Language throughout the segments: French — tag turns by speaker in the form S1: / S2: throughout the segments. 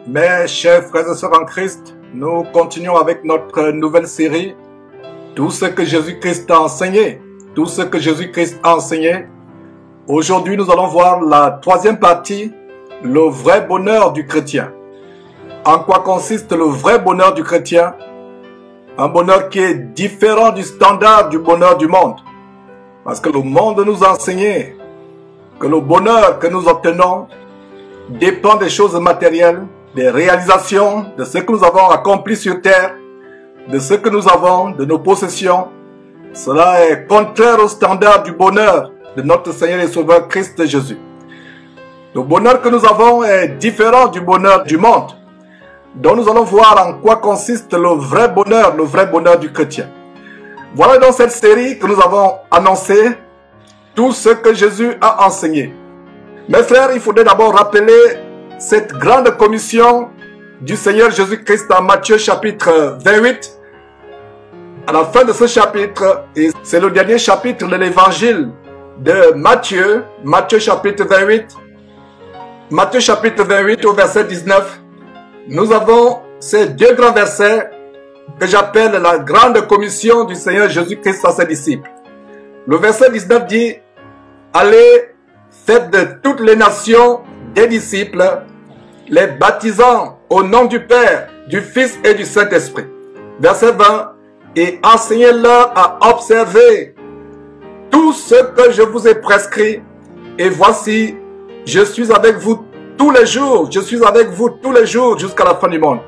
S1: Mes chers frères et sœurs en Christ, nous continuons avec notre nouvelle série « Tout ce que Jésus-Christ a enseigné ». Tout ce que Jésus-Christ a enseigné. Aujourd'hui, nous allons voir la troisième partie, le vrai bonheur du chrétien. En quoi consiste le vrai bonheur du chrétien? Un bonheur qui est différent du standard du bonheur du monde. Parce que le monde nous a enseigné que le bonheur que nous obtenons dépend des choses matérielles, des réalisations, de ce que nous avons accompli sur terre, de ce que nous avons, de nos possessions. Cela est contraire au standard du bonheur de notre Seigneur et Sauveur Christ Jésus. Le bonheur que nous avons est différent du bonheur du monde. Donc nous allons voir en quoi consiste le vrai bonheur du chrétien. Voilà dans cette série que nous avons annoncé tout ce que Jésus a enseigné. Mes frères, il faudrait d'abord rappeler cette grande commission du Seigneur Jésus-Christ dans Matthieu chapitre 28. À la fin de ce chapitre, et c'est le dernier chapitre de l'évangile de Matthieu, Matthieu chapitre 28 au verset 19, nous avons ces deux grands versets que j'appelle la grande commission du Seigneur Jésus-Christ à ses disciples. Le verset 19 dit, « Allez, faites de toutes les nations des disciples, les baptisant au nom du Père, du Fils et du Saint-Esprit. » Verset 20, « Et enseignez-leur à observer tout ce que je vous ai prescrit, et voici, je suis avec vous tous les jours, jusqu'à la fin du monde. »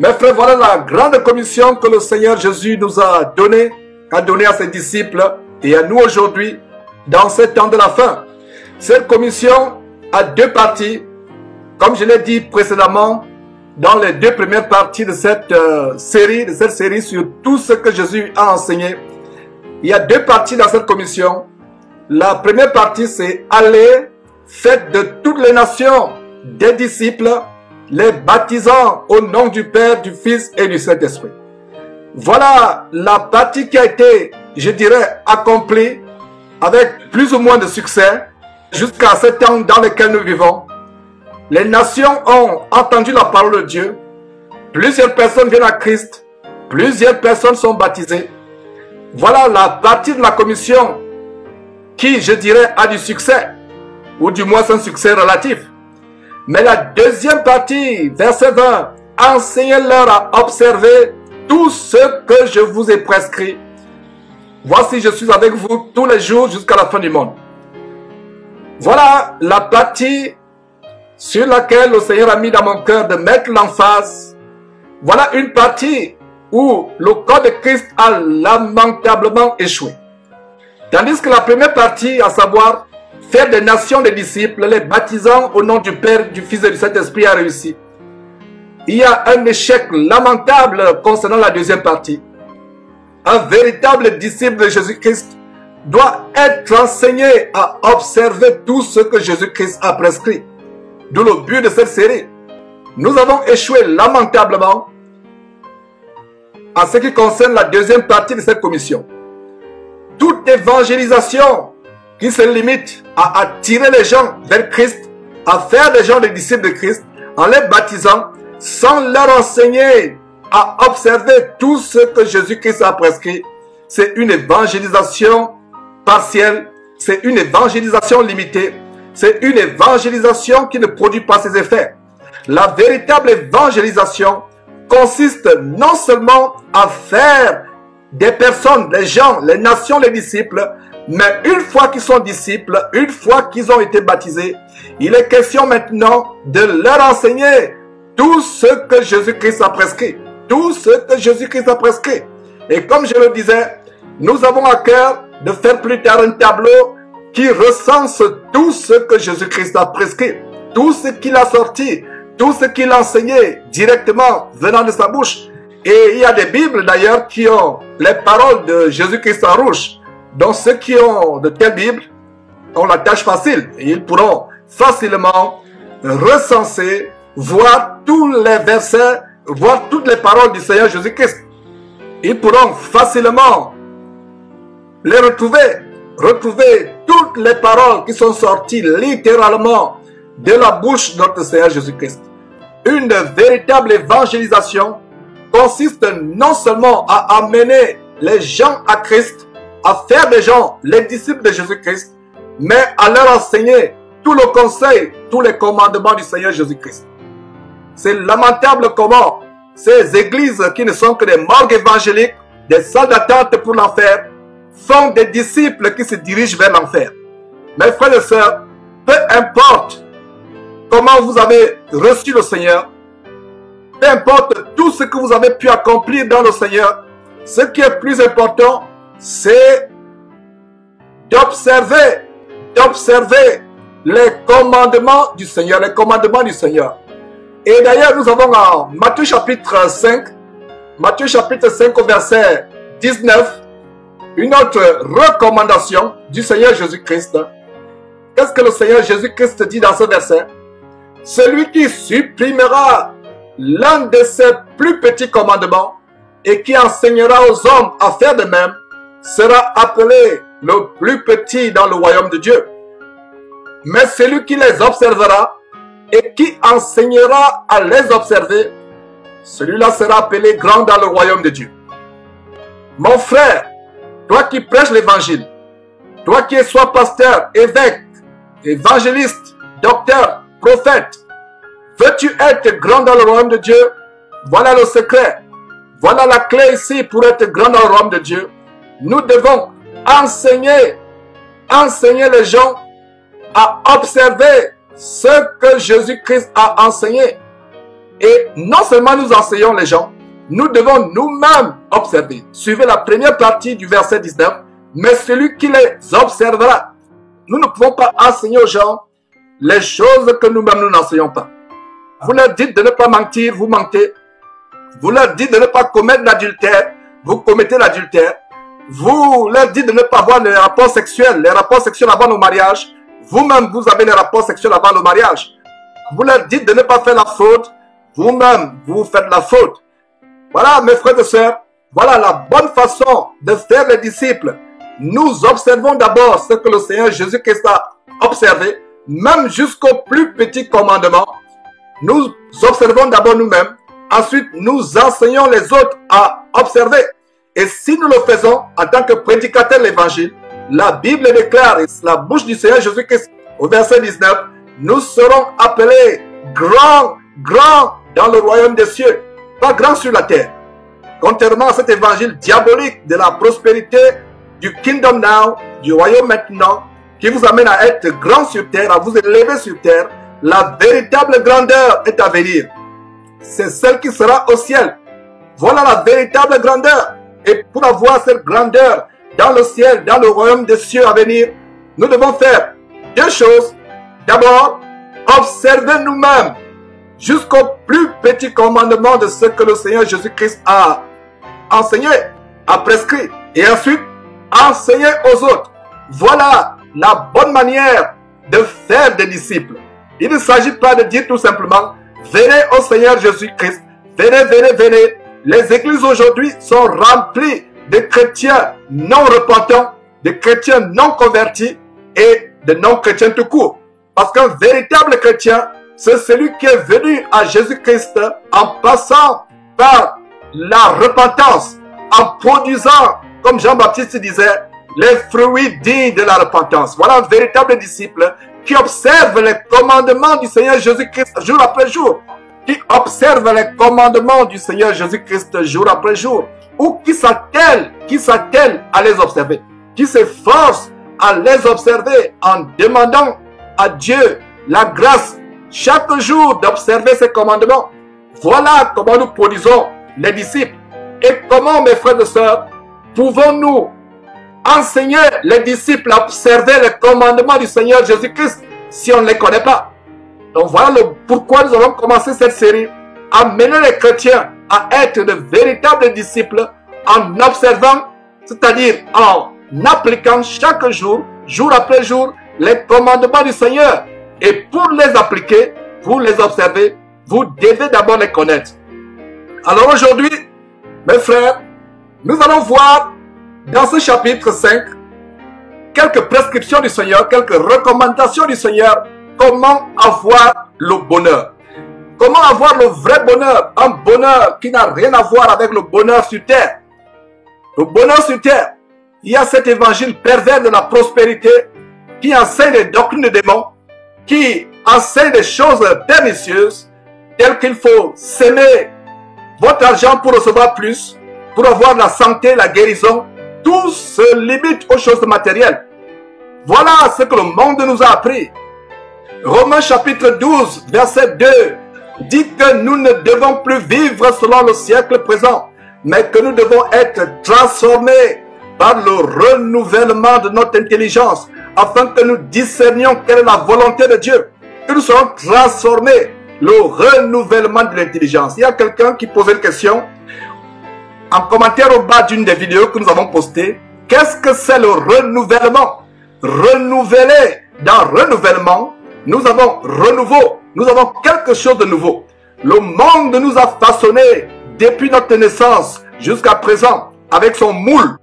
S1: Mes frères, voilà la grande commission que le Seigneur Jésus nous a donnée à ses disciples et à nous aujourd'hui, dans ce temps de la fin. Cette commission a deux parties, comme je l'ai dit précédemment, dans les deux premières parties de cette série sur tout ce que Jésus a enseigné. Il y a deux parties dans cette commission. La première partie, c'est « Allez, faites de toutes les nations des disciples, les baptisant au nom du Père, du Fils et du Saint-Esprit. » Voilà la partie qui a été, je dirais, accomplie avec plus ou moins de succès jusqu'à ce temps dans lequel nous vivons. Les nations ont entendu la parole de Dieu. Plusieurs personnes viennent à Christ. Plusieurs personnes sont baptisées. Voilà la partie de la commission qui, je dirais, a du succès, ou du moins un succès relatif. Mais la deuxième partie, verset 20, « Enseignez-leur à observer tout ce que je vous ai prescrit. Voici, je suis avec vous tous les jours jusqu'à la fin du monde. » Voilà la partie sur laquelle le Seigneur a mis dans mon cœur de mettre l'emphase. Voilà une partie où le corps de Christ a lamentablement échoué. Tandis que la première partie, à savoir faire des nations des disciples, les baptisant au nom du Père, du Fils et du Saint-Esprit, a réussi. Il y a un échec lamentable concernant la deuxième partie. Un véritable disciple de Jésus-Christ doit être enseigné à observer tout ce que Jésus-Christ a prescrit. D'où le but de cette série. Nous avons échoué lamentablement en ce qui concerne la deuxième partie de cette commission. Toute évangélisation qui se limite à attirer les gens vers Christ, à faire des gens des disciples de Christ, en les baptisant, sans leur enseigner à observer tout ce que Jésus-Christ a prescrit, c'est une évangélisation partielle, c'est une évangélisation limitée, c'est une évangélisation qui ne produit pas ses effets. La véritable évangélisation consiste non seulement à faire des personnes, les gens, les nations, les disciples, mais une fois qu'ils sont disciples, une fois qu'ils ont été baptisés, il est question maintenant de leur enseigner tout ce que Jésus-Christ a prescrit. Tout ce que Jésus-Christ a prescrit. Et comme je le disais, nous avons à cœur de faire plus tard un tableau qui recense tout ce que Jésus-Christ a prescrit, tout ce qu'il a sorti, tout ce qu'il a enseigné directement venant de sa bouche. Et il y a des Bibles d'ailleurs qui ont les paroles de Jésus-Christ en rouge. Donc ceux qui ont de telles Bibles ont la tâche facile. Et ils pourront facilement recenser, voir tous les versets, voir toutes les paroles du Seigneur Jésus-Christ. Ils pourront facilement les retrouver toutes les paroles qui sont sorties littéralement de la bouche de notre Seigneur Jésus-Christ. une véritable évangélisation consiste non seulement à amener les gens à Christ, à faire des gens les disciples de Jésus-Christ, mais à leur enseigner tout le conseil, tous les commandements du Seigneur Jésus-Christ. C'est lamentable comment ces églises qui ne sont que des morgues évangéliques, des salles d'attente pour l'enfer, font des disciples qui se dirigent vers l'enfer. Mes frères et sœurs, peu importe comment vous avez reçu le Seigneur, peu importe tout ce que vous avez pu accomplir dans le Seigneur, ce qui est plus important, c'est d'observer les commandements du Seigneur, Et d'ailleurs, nous avons en Matthieu chapitre 5 au verset 19, une autre recommandation du Seigneur Jésus-Christ. Qu'est-ce que le Seigneur Jésus-Christ dit dans ce verset? Celui qui supprimera l'un de ses plus petits commandements et qui enseignera aux hommes à faire de même sera appelé le plus petit dans le royaume de Dieu. Mais celui qui les observera et qui enseignera à les observer, celui-là sera appelé grand dans le royaume de Dieu. Mon frère, toi qui prêches l'évangile, toi qui es soit pasteur, évêque, évangéliste, docteur, prophète, veux-tu être grand dans le royaume de Dieu? Voilà le secret. Voilà la clé ici pour être grand dans le royaume de Dieu. Nous devons enseigner les gens à observer ce que Jésus-Christ a enseigné. Et non seulement nous enseignons les gens, nous devons nous-mêmes observer. Suivez la première partie du verset 19. Mais celui qui les observera. Nous ne pouvons pas enseigner aux gens les choses que nous-mêmes nous n'enseignons pas. Vous leur dites de ne pas mentir, vous mentez. Vous leur dites de ne pas commettre l'adultère, vous commettez l'adultère. Vous leur dites de ne pas avoir les rapports sexuels avant le mariage. Vous-même, vous avez les rapports sexuels avant le mariage. Vous leur dites de ne pas faire la faute. Vous-même, vous faites la faute. Voilà, mes frères et sœurs, voilà la bonne façon de faire les disciples. Nous observons d'abord ce que le Seigneur Jésus-Christ a observé, même jusqu'au plus petit commandement. Nous observons d'abord nous-mêmes. Ensuite, nous enseignons les autres à observer. Et si nous le faisons en tant que prédicateurs de l'évangile, la Bible déclare, et la bouche du Seigneur Jésus-Christ, au verset 19, nous serons appelés grands dans le royaume des cieux, pas grands sur la terre. Contrairement à cet évangile diabolique de la prospérité, du kingdom now, du royaume maintenant, qui vous amène à être grand sur terre, à vous élever sur terre, la véritable grandeur est à venir. C'est celle qui sera au ciel. Voilà la véritable grandeur. Et pour avoir cette grandeur dans le ciel, dans le royaume des cieux à venir, nous devons faire deux choses. D'abord, observer nous-mêmes jusqu'au plus petit commandement de ce que le Seigneur Jésus-Christ a enseigné, a prescrit. Et ensuite, enseigner aux autres. Voilà la bonne manière de faire des disciples. Il ne s'agit pas de dire tout simplement, venez au Seigneur Jésus-Christ, venez. Les églises aujourd'hui sont remplies de chrétiens non repentants, de chrétiens non convertis et de non-chrétiens tout court. Parce qu'un véritable chrétien, c'est celui qui est venu à Jésus-Christ en passant par la repentance, en produisant, comme Jean-Baptiste disait, les fruits dignes de la repentance. Voilà un véritable disciple qui observe les commandements du Seigneur Jésus-Christ jour après jour. Qui observe les commandements du Seigneur Jésus-Christ jour après jour. Ou qui s'attelle à les observer. Qui s'efforce à les observer en demandant à Dieu la grâce chaque jour d'observer ses commandements. Voilà comment nous produisons les disciples. Et comment, mes frères et sœurs, pouvons-nous enseigner les disciples à observer les commandements du Seigneur Jésus-Christ si on ne les connaît pas? Donc voilà pourquoi nous avons commencé cette série, à mener les chrétiens à être de véritables disciples en observant, c'est-à-dire en appliquant chaque jour, jour après jour, les commandements du Seigneur. Et pour les appliquer, pour les observer, vous devez d'abord les connaître. Alors aujourd'hui, mes frères, nous allons voir dans ce chapitre 5 quelques prescriptions du Seigneur, quelques recommandations du Seigneur. Comment avoir le bonheur? Comment avoir le vrai bonheur? Un bonheur qui n'a rien à voir avec le bonheur sur terre. Le bonheur sur terre, il y a cet évangile pervers de la prospérité qui enseigne des doctrines de démons, qui enseigne des choses pernicieuses, telles qu'il faut s'aimer votre argent pour recevoir plus, pour avoir la santé, la guérison. Tout se limite aux choses matérielles. Voilà ce que le monde nous a appris. Romains chapitre 12, verset 2, dit que nous ne devons plus vivre selon le siècle présent, mais que nous devons être transformés par le renouvellement de notre intelligence, afin que nous discernions quelle est la volonté de Dieu, que nous serons transformés, le renouvellement de l'intelligence. Il y a quelqu'un qui posait une question en commentaire au bas d'une des vidéos que nous avons postées. Qu'est-ce que c'est le renouvellement? Renouveler, dans renouvellement, nous avons renouveau, nous avons quelque chose de nouveau. Le monde nous a façonnés depuis notre naissance jusqu'à présent avec son moule.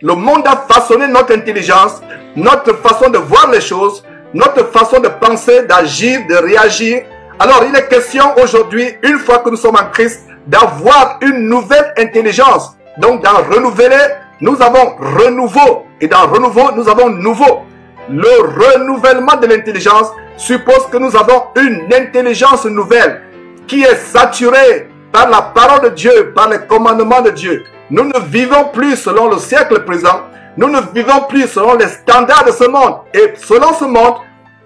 S1: Le monde a façonné notre intelligence, notre façon de voir les choses, notre façon de penser, d'agir, de réagir. Alors il est question aujourd'hui, une fois que nous sommes en Christ, d'avoir une nouvelle intelligence. Donc dans renouveler, nous avons renouveau. Et dans renouveau, nous avons nouveau. Le renouvellement de l'intelligence suppose que nous avons une intelligence nouvelle qui est saturée par la parole de Dieu, par les commandements de Dieu. Nous ne vivons plus selon le siècle présent. Nous ne vivons plus selon les standards de ce monde. Et selon ce monde,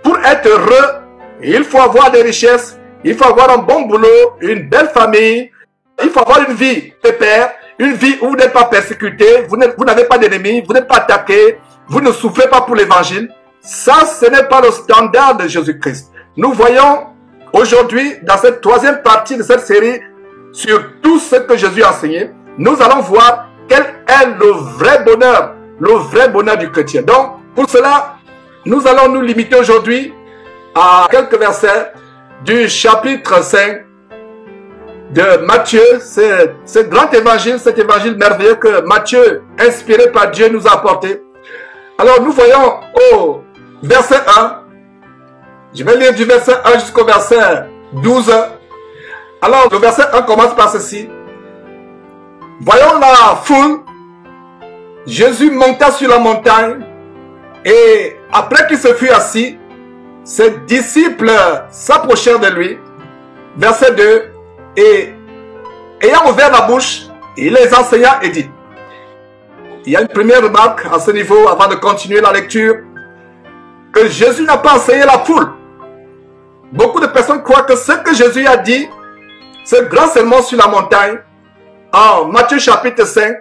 S1: pour être heureux, il faut avoir des richesses, il faut avoir un bon boulot, une belle famille, il faut avoir une vie pépère, une vie où vous n'êtes pas persécuté, vous n'avez pas d'ennemis, vous n'êtes pas attaqué, vous ne souffrez pas pour l'évangile. Ça, ce n'est pas le standard de Jésus-Christ. Nous voyons aujourd'hui, dans cette troisième partie de cette série, sur tout ce que Jésus a enseigné, nous allons voir quel est le vrai bonheur du chrétien. Donc, pour cela, nous allons nous limiter aujourd'hui à quelques versets du chapitre 5 de Matthieu, ce grand évangile, cet évangile merveilleux que Matthieu, inspiré par Dieu, nous a apporté. Alors, nous voyons au verset 1, je vais lire du verset 1 jusqu'au verset 12. Alors, le verset 1 commence par ceci. Voyons la foule, Jésus monta sur la montagne et après qu'il se fut assis, ses disciples s'approchèrent de lui. Verset 2. Et ayant ouvert la bouche, il les enseigna et dit. Il y a une première remarque à ce niveau avant de continuer la lecture. Que Jésus n'a pas enseigné la foule. Beaucoup de personnes croient que ce que Jésus a dit, ce grand sermon sur la montagne, en Matthieu chapitre 5,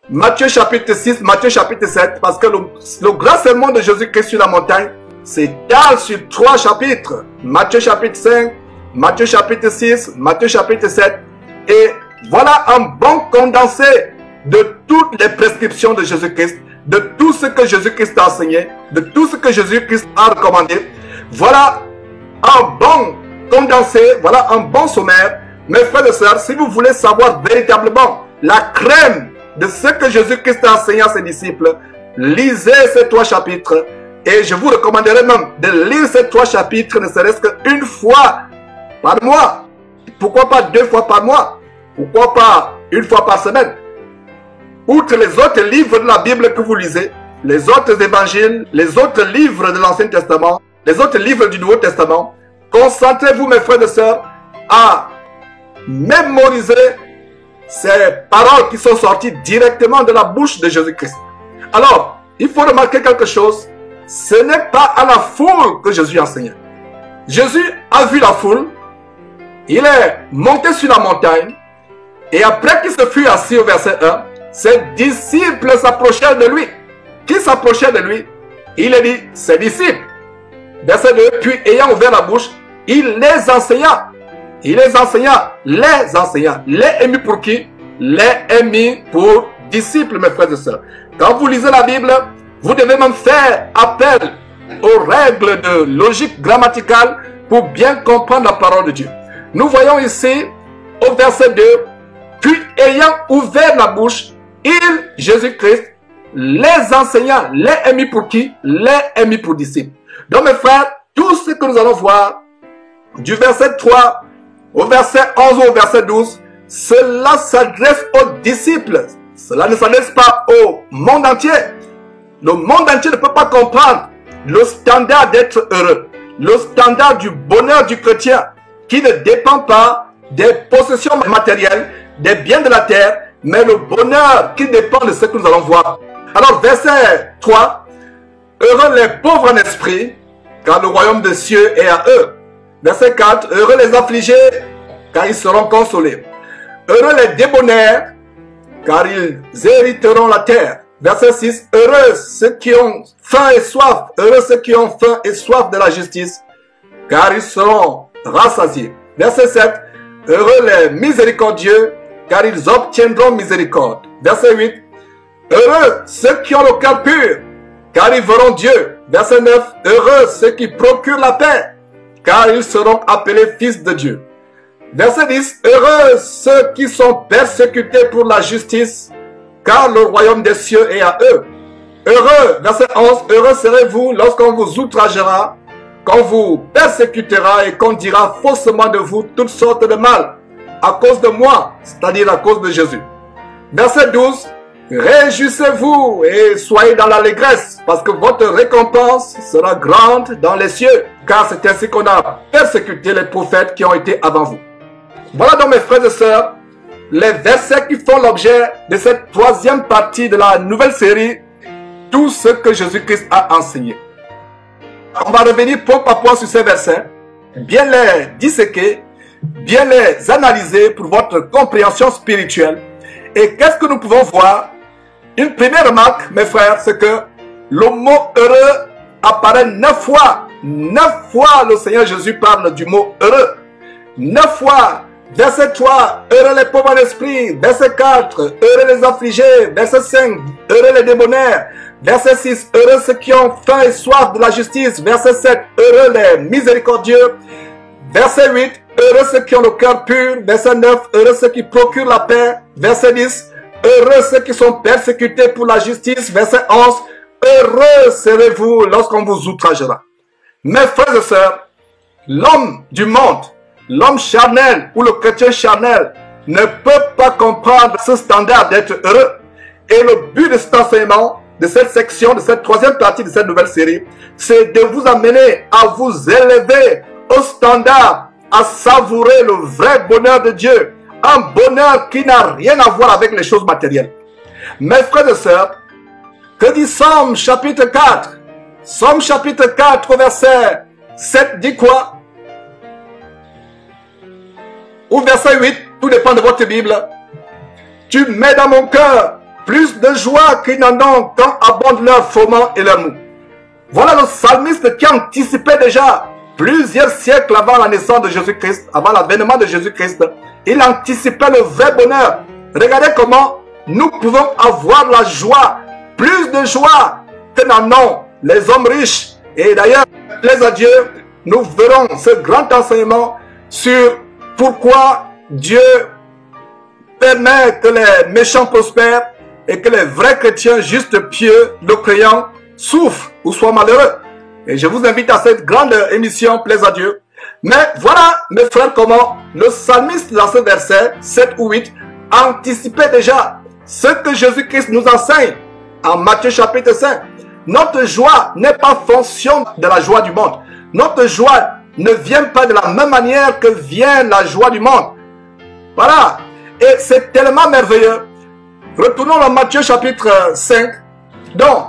S1: Matthieu chapitre 6, Matthieu chapitre 7, parce que le grand sermon de Jésus-Christ sur la montagne s'étale sur 3 chapitres. Matthieu chapitre 5, Matthieu chapitre 6, Matthieu chapitre 7. Et voilà un bon condensé de toutes les prescriptions de Jésus-Christ, de tout ce que Jésus-Christ a enseigné, de tout ce que Jésus-Christ a recommandé. Voilà un bon condensé, voilà un bon sommaire. Mes frères et sœurs, si vous voulez savoir véritablement la crème de ce que Jésus-Christ a enseigné à ses disciples, lisez ces 3 chapitres. Et je vous recommanderais même de lire ces 3 chapitres, ne serait-ce qu'une fois par mois. Pourquoi pas 2 fois par mois? Pourquoi pas 1 fois par semaine? Outre les autres livres de la Bible que vous lisez, les autres évangiles, les autres livres de l'Ancien Testament, les autres livres du Nouveau Testament, concentrez-vous, mes frères et sœurs, à mémoriser ces paroles qui sont sorties directement de la bouche de Jésus-Christ. Alors, il faut remarquer quelque chose. Ce n'est pas à la foule que Jésus enseignait. Jésus a vu la foule. Il est monté sur la montagne. Et après qu'il se fut assis au verset 1, ses disciples s'approchèrent de lui. Qui s'approchait de lui? Il a dit ses disciples. Verset 2. Puis ayant ouvert la bouche, il les enseigna. Il les enseigna. Les émis pour qui? Les émis pour disciples, mes frères et sœurs. Quand vous lisez la Bible, vous devez même faire appel aux règles de logique grammaticale pour bien comprendre la parole de Dieu. Nous voyons ici, au verset 2, puis ayant ouvert la bouche, il, Jésus-Christ, les enseigna, les émis pour qui? Les émis pour disciples. Donc mes frères, tout ce que nous allons voir, du verset 3 au verset 11 ou au verset 12, cela s'adresse aux disciples. Cela ne s'adresse pas au monde entier. Le monde entier ne peut pas comprendre le standard d'être heureux, le standard du bonheur du chrétien qui ne dépend pas des possessions matérielles, des biens de la terre, mais le bonheur qui dépend de ce que nous allons voir. Alors, verset 3, heureux les pauvres en esprit, car le royaume des cieux est à eux. Verset 4, heureux les affligés, car ils seront consolés. Heureux les débonnaires, car ils hériteront la terre. Verset 6, heureux ceux qui ont faim et soif, heureux ceux qui ont faim et soif de la justice, car ils seront rassasiés. Verset 7, heureux les miséricordieux, car ils obtiendront miséricorde. Verset 8, heureux ceux qui ont le cœur pur, car ils verront Dieu. Verset 9, heureux ceux qui procurent la paix, car ils seront appelés fils de Dieu. Verset 10, heureux ceux qui sont persécutés pour la justice, car le royaume des cieux est à eux. Heureux, verset 11, heureux serez-vous lorsqu'on vous outragera, qu'on vous persécutera et qu'on dira faussement de vous toutes sortes de mal, à cause de moi, c'est-à-dire à cause de Jésus. Verset 12, réjouissez-vous et soyez dans l'allégresse, parce que votre récompense sera grande dans les cieux, car c'est ainsi qu'on a persécuté les prophètes qui ont été avant vous. Voilà donc mes frères et sœurs, les versets qui font l'objet de cette troisième partie de la nouvelle série, tout ce que Jésus-Christ a enseigné. On va revenir point par point sur ces versets, bien les disséquer, bien les analyser pour votre compréhension spirituelle. Et qu'est-ce que nous pouvons voir? Une première remarque, mes frères, c'est que le mot heureux apparaît 9 fois. 9 fois le Seigneur Jésus parle du mot heureux. 9 fois. Verset 3, heureux les pauvres en esprit. Verset 4, heureux les affligés. Verset 5, heureux les débonnaires. Verset 6, heureux ceux qui ont faim et soif de la justice. Verset 7, heureux les miséricordieux. Verset 8, heureux ceux qui ont le cœur pur. Verset 9, heureux ceux qui procurent la paix. Verset 10, heureux ceux qui sont persécutés pour la justice. Verset 11, heureux serez-vous lorsqu'on vous outragera. Mes frères et sœurs, l'homme du monde, l'homme charnel ou le chrétien charnel ne peut pas comprendre ce standard d'être heureux. Et le but de cet enseignement, de cette section, de cette troisième partie de cette nouvelle série, c'est de vous amener à vous élever au standard, à savourer le vrai bonheur de Dieu. Un bonheur qui n'a rien à voir avec les choses matérielles. Mes frères et sœurs, que dit Somme chapitre 4? Somme chapitre 4 verset 7 dit quoi? Ou verset 8, tout dépend de votre Bible. Tu mets dans mon cœur plus de joie qu'ils n'en ont quand abondent leurs foments et leurs mous. Voilà le psalmiste qui anticipait déjà plusieurs siècles avant la naissance de Jésus-Christ, avant l'avènement de Jésus-Christ. Il anticipait le vrai bonheur. Regardez comment nous pouvons avoir la joie, plus de joie que n'en ont les hommes riches. Et d'ailleurs, plaise à Dieu, nous verrons ce grand enseignement sur pourquoi Dieu permet que les méchants prospèrent et que les vrais chrétiens justes, pieux, le croyants, souffrent ou soient malheureux. Et je vous invite à cette grande émission, plaise à Dieu. Mais voilà, mes frères, comment le psalmiste dans ce verset 7 ou 8 anticipait déjà ce que Jésus-Christ nous enseigne en Matthieu chapitre 5. Notre joie n'est pas fonction de la joie du monde. Notre joie ne vient pas de la même manière que vient la joie du monde. Voilà. Et c'est tellement merveilleux. Retournons dans Matthieu chapitre 5. Donc,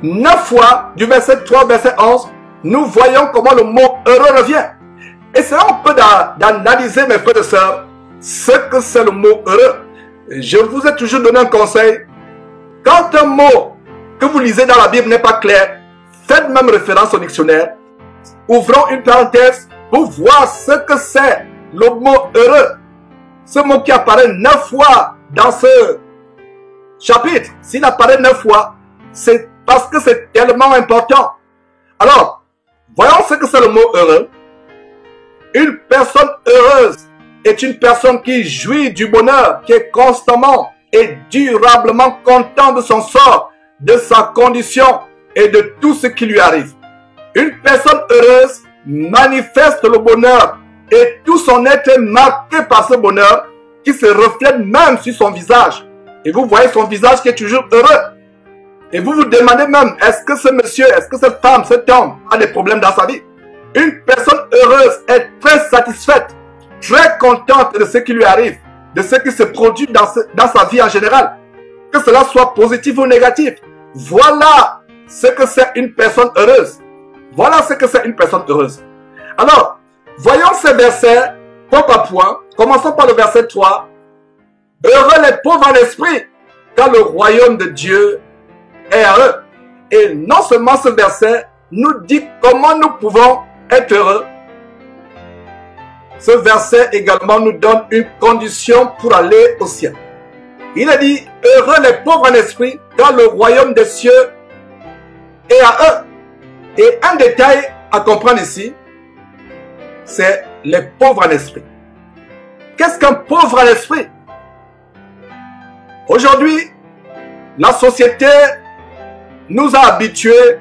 S1: 9 fois, du verset 3 au verset 11, nous voyons comment le mot heureux revient. Et c'est un peu d'analyser, mes frères et sœurs, ce que c'est le mot heureux. Je vous ai toujours donné un conseil. Quand un mot que vous lisez dans la Bible n'est pas clair, faites même référence au dictionnaire. Ouvrons une parenthèse pour voir ce que c'est le mot heureux. Ce mot qui apparaît 9 fois dans ce chapitre, s'il apparaît 9 fois, c'est parce que c'est tellement important. Alors, voyons ce que c'est le mot heureux. Une personne heureuse est une personne qui jouit du bonheur, qui est constamment et durablement content de son sort, de sa condition et de tout ce qui lui arrive. Une personne heureuse manifeste le bonheur Et tout son être est marqué par ce bonheur qui se reflète même sur son visage. Et vous voyez son visage qui est toujours heureux. Et vous vous demandez même, est-ce que ce monsieur, est-ce que cette femme, cet homme a des problèmes dans sa vie? Une personne heureuse est très satisfaite, très contente de ce qui lui arrive, de ce qui se produit dans sa vie en général. Que cela soit positif ou négatif. Voilà ce que c'est une personne heureuse. Voilà ce que c'est une personne heureuse. Alors, voyons ces versets point par point. Commençons par le verset 3. Heureux les pauvres en esprit, car le royaume de Dieu est à eux. Et non seulement ce verset nous dit comment nous pouvons être heureux. Ce verset également nous donne une condition pour aller au ciel. Il a dit, heureux les pauvres en esprit, car le royaume des cieux est à eux. Et un détail à comprendre ici, c'est les pauvres en esprit. Qu'est-ce qu'un pauvre en esprit? Aujourd'hui, la société nous a habitués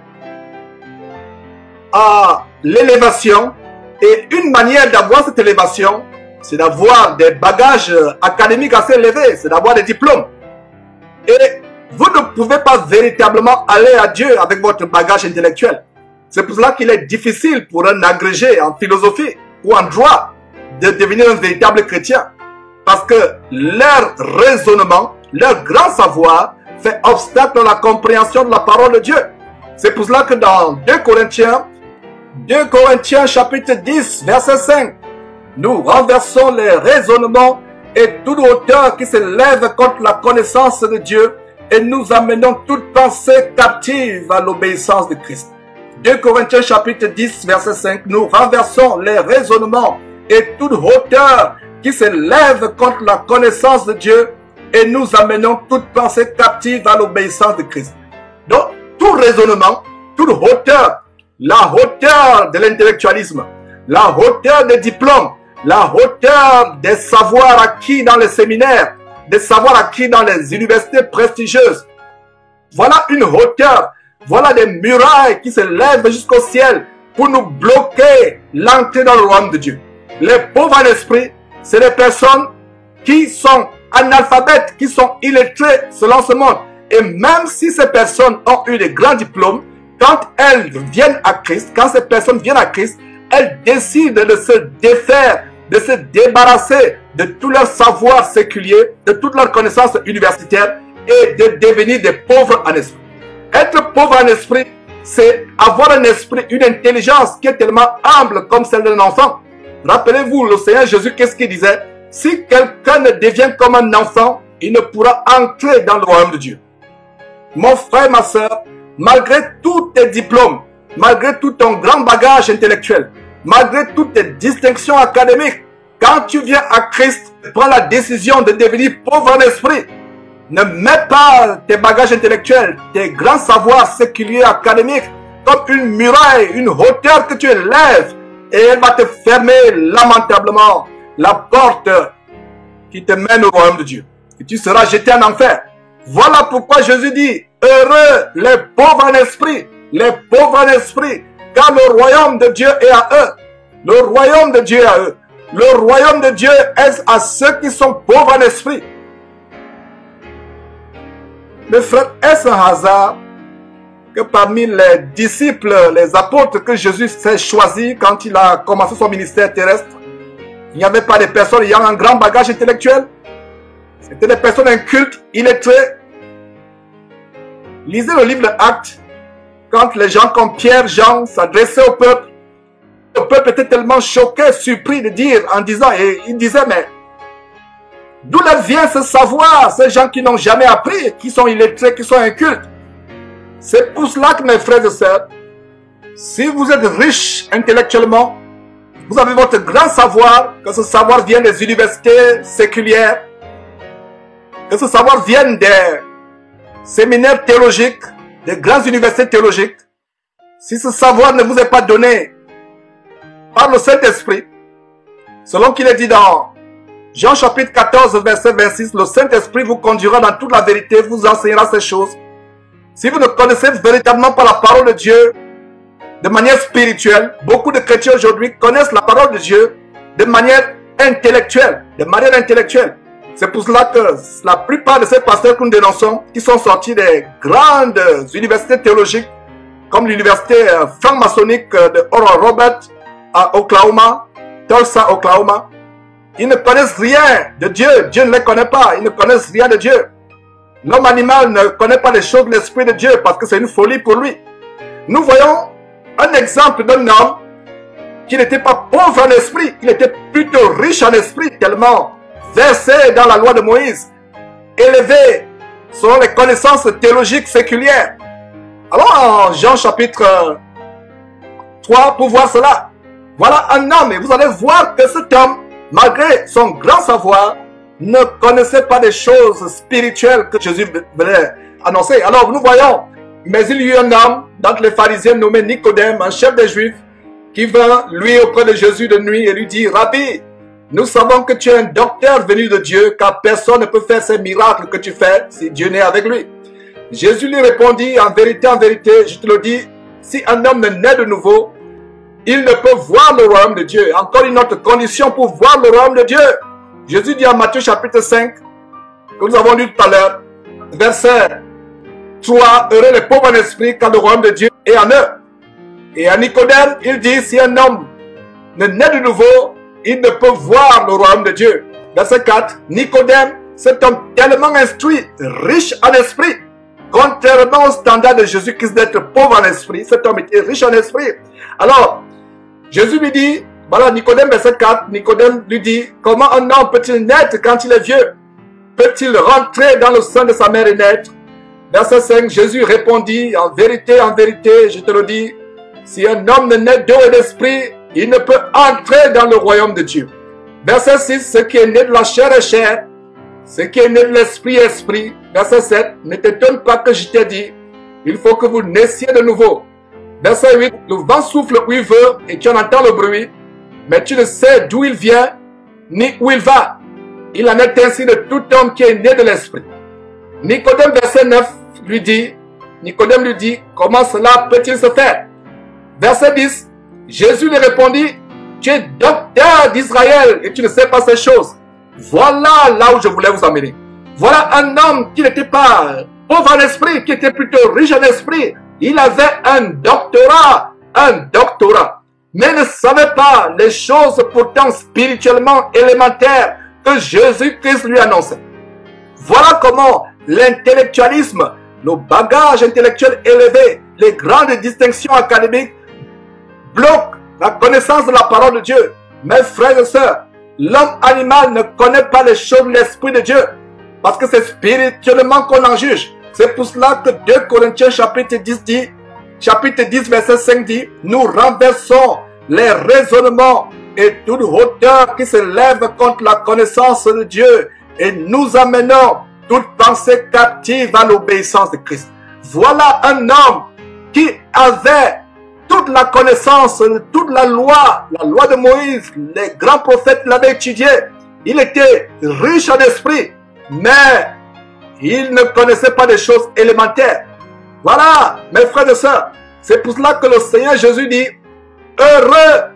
S1: à l'élévation, et une manière d'avoir cette élévation, c'est d'avoir des bagages académiques assez élevés, c'est d'avoir des diplômes. Et vous ne pouvez pas véritablement aller à Dieu avec votre bagage intellectuel. C'est pour cela qu'il est difficile pour un agrégé en philosophie ou en droit de devenir un véritable chrétien. Parce que leur raisonnement, leur grand savoir fait obstacle à la compréhension de la parole de Dieu. C'est pour cela que dans 2 Corinthiens chapitre 10 verset 5, nous renversons les raisonnements et toute hauteur qui se lève contre la connaissance de Dieu et nous amenons toute pensée captive à l'obéissance de Christ. 2 Corinthiens chapitre 10 verset 5, nous renversons les raisonnements et toute hauteur qui se lève contre la connaissance de Dieu et nous amenons toute pensée captive à l'obéissance de Christ. Donc, tout raisonnement, toute hauteur, la hauteur de l'intellectualisme, la hauteur des diplômes, la hauteur des savoirs acquis dans les séminaires, des savoirs acquis dans les universités prestigieuses. Voilà une hauteur, voilà des murailles qui se lèvent jusqu'au ciel pour nous bloquer l'entrée dans le royaume de Dieu. Les pauvres en esprit, c'est des personnes qui sont analphabètes, qui sont illettrées selon ce monde. Et même si ces personnes ont eu des grands diplômes, quand elles viennent à Christ, quand ces personnes viennent à Christ, elles décident de se défaire, de se débarrasser de tout leur savoir séculier, de toute leur connaissance universitaire et de devenir des pauvres en esprit. Être pauvre en esprit, c'est avoir un esprit, une intelligence qui est tellement humble comme celle d'un enfant. Rappelez-vous, le Seigneur Jésus, qu'est-ce qu'il disait? Si quelqu'un ne devient comme un enfant, il ne pourra entrer dans le royaume de Dieu. Mon frère, ma soeur, malgré tous tes diplômes, malgré tout ton grand bagage intellectuel, malgré toutes tes distinctions académiques, quand tu viens à Christ, prends la décision de devenir pauvre en esprit. Ne mets pas tes bagages intellectuels, tes grands savoirs séculiers académiques comme une muraille, une hauteur que tu élèves et elle va te fermer lamentablement la porte qui te mène au royaume de Dieu. Et tu seras jeté en enfer. Voilà pourquoi Jésus dit, heureux les pauvres en esprit, les pauvres en esprit, car le royaume de Dieu est à eux. Le royaume de Dieu est à eux. Le royaume de Dieu est à ceux qui sont pauvres en esprit. Mes frères, est-ce un hasard que parmi les disciples, les apôtres que Jésus s'est choisi quand il a commencé son ministère terrestre, il n'y avait pas des personnes ayant un grand bagage intellectuel? C'était des personnes incultes, illettrées. Lisez le livre d'Actes, quand les gens comme Pierre, Jean s'adressaient au peuple était tellement choqué, surpris de dire, en disant, et il disait, mais d'où leur vient ce savoir, ces gens qui n'ont jamais appris, qui sont illettrés, qui sont incultes? C'est pour cela que mes frères et sœurs, si vous êtes riches intellectuellement, vous avez votre grand savoir, que ce savoir vienne des universités séculières, que ce savoir vienne des séminaires théologiques, des grandes universités théologiques. Si ce savoir ne vous est pas donné par le Saint-Esprit, selon qu'il est dit dans Jean chapitre 14, verset 26, le Saint-Esprit vous conduira dans toute la vérité, vous enseignera ces choses. Si vous ne connaissez véritablement pas la parole de Dieu de manière spirituelle, beaucoup de chrétiens aujourd'hui connaissent la parole de Dieu, de manière intellectuelle. De manière intellectuelle. C'est pour cela que la plupart de ces pasteurs que nous dénonçons, qui sont sortis des grandes universités théologiques, comme l'université franc-maçonnique de Oral Roberts à Oklahoma, Tulsa, Oklahoma, ils ne connaissent rien de Dieu. Dieu ne les connaît pas. Ils ne connaissent rien de Dieu. L'homme animal ne connaît pas les choses de l'Esprit de Dieu parce que c'est une folie pour lui. Nous voyons un exemple d'un homme qui n'était pas pauvre en esprit. Il était plutôt riche en esprit, tellement versé dans la loi de Moïse, élevé selon les connaissances théologiques séculières. Alors en Jean chapitre 3, pour voir cela, voilà un homme et vous allez voir que cet homme, malgré son grand savoir, ne connaissait pas des choses spirituelles que Jésus venait annoncer. Alors nous voyons, mais il y eut un homme d'entre les pharisiens nommé Nicodème, un chef des Juifs, qui vint lui auprès de Jésus de nuit et lui dit, Rabbi, nous savons que tu es un docteur venu de Dieu, car personne ne peut faire ces miracles que tu fais si Dieu n'est avec lui. Jésus lui répondit, en vérité, je te le dis, si un homme ne naît de nouveau, il ne peut voir le royaume de Dieu. Encore une autre condition pour voir le royaume de Dieu. Jésus dit en Matthieu chapitre 5, que nous avons lu tout à l'heure, verset 3, heureux les pauvres en esprit, car le royaume de Dieu est en eux. Et à Nicodème, il dit, si un homme ne naît de nouveau, il ne peut voir le royaume de Dieu. Verset 4, Nicodème, cet homme tellement instruit, riche en esprit, contrairement au standard de Jésus-Christ d'être pauvre en esprit, cet homme était riche en esprit. Alors, Jésus lui dit, voilà Nicodème, verset 4, Nicodème lui dit, comment un homme peut-il naître quand il est vieux? Peut-il rentrer dans le sein de sa mère et naître? Verset 5, Jésus répondit, en vérité, je te le dis, si un homme ne naît d'eau et d'esprit, il ne peut entrer dans le royaume de Dieu. Verset 6, ce qui est né de la chair est chair, ce qui est né de l'esprit est esprit. Verset 7, ne t'étonne pas que je t'ai dit, il faut que vous naissiez de nouveau. Verset 8, le vent souffle où il veut et tu en entends le bruit, mais tu ne sais d'où il vient, ni où il va. Il en est ainsi de tout homme qui est né de l'esprit. Nicodème, verset 9, Nicodème lui dit, comment cela peut-il se faire? Verset 10, Jésus lui répondit, tu es docteur d'Israël et tu ne sais pas ces choses. Voilà là où je voulais vous emmener. Voilà un homme qui n'était pas pauvre en esprit, qui était plutôt riche en esprit. Il avait un doctorat, mais ne savait pas les choses pourtant spirituellement élémentaires que Jésus-Christ lui annonçait. Voilà comment l'intellectualisme, le bagage intellectuel élevé, les grandes distinctions académiques bloquent la connaissance de la parole de Dieu. Mes frères et sœurs, l'homme animal ne connaît pas les choses de l'Esprit de Dieu parce que c'est spirituellement qu'on en juge. C'est pour cela que 2 Corinthiens chapitre 10 verset 5 dit, nous renversons les raisonnements et toute hauteur qui se lève contre la connaissance de Dieu et nous amenons toute pensée captive à l'obéissance de Christ. Voilà un homme qui avait toute la connaissance de toute la loi de Moïse, les grands prophètes l'avaient étudié. Il était riche en esprit, mais il ne connaissait pas des choses élémentaires. Voilà, mes frères et sœurs, c'est pour cela que le Seigneur Jésus dit, heureux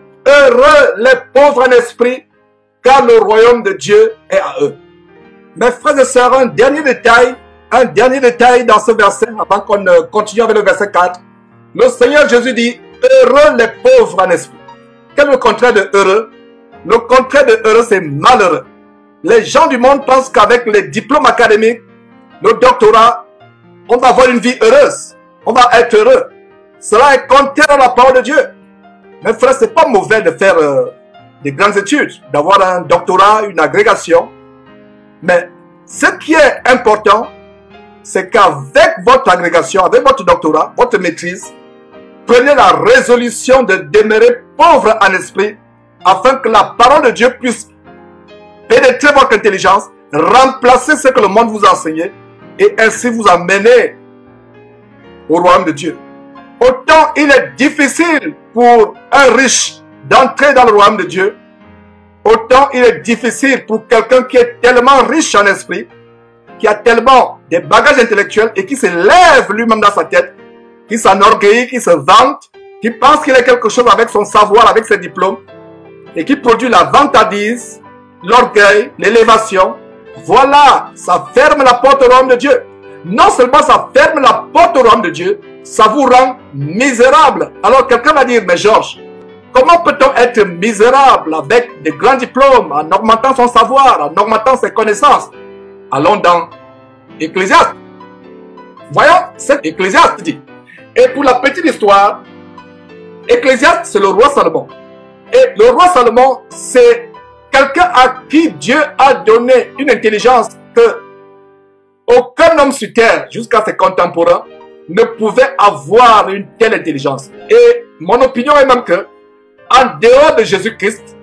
S1: les pauvres en esprit, car le royaume de Dieu est à eux. Mes frères et sœurs, un dernier détail dans ce verset, avant qu'on continue avec le verset 4. Le Seigneur Jésus dit, heureux les pauvres en esprit. Quel est le contraire de heureux? Le contraire de heureux, c'est malheureux. Les gens du monde pensent qu'avec les diplômes académiques, le doctorat, on va avoir une vie heureuse. On va être heureux. Cela est contraire à la parole de Dieu. Mes frères, c'est pas mauvais de faire des grandes études, d'avoir un doctorat, une agrégation. Mais ce qui est important, c'est qu'avec votre agrégation, avec votre doctorat, votre maîtrise, prenez la résolution de demeurer pauvre en esprit afin que la parole de Dieu puisse pénétrer votre intelligence, remplacer ce que le monde vous a enseigné et ainsi vous amener au royaume de Dieu. Autant il est difficile pour un riche d'entrer dans le royaume de Dieu, autant il est difficile pour quelqu'un qui est tellement riche en esprit, qui a tellement des bagages intellectuels et qui se lève lui-même dans sa tête, qui s'enorgueillit, qui se vante, qui pense qu'il est quelque chose avec son savoir, avec ses diplômes. et qui produit la vantardise, l'orgueil, l'élévation, voilà, ça ferme la porte au royaume de Dieu. Non seulement ça ferme la porte au royaume de Dieu, ça vous rend misérable. Alors quelqu'un va dire, mais Georges, comment peut-on être misérable avec des grands diplômes, en augmentant son savoir, en augmentant ses connaissances? Allons dans Ecclésiaste. Voyons ce qu'Ecclésiaste dit. Et pour la petite histoire, Ecclésiaste, c'est le roi Salomon. Et le roi Salomon, c'est quelqu'un à qui Dieu a donné une intelligence que aucun homme sur terre, jusqu'à ses contemporains, ne pouvait avoir une telle intelligence. Et mon opinion est même que, en dehors de Jésus-Christ,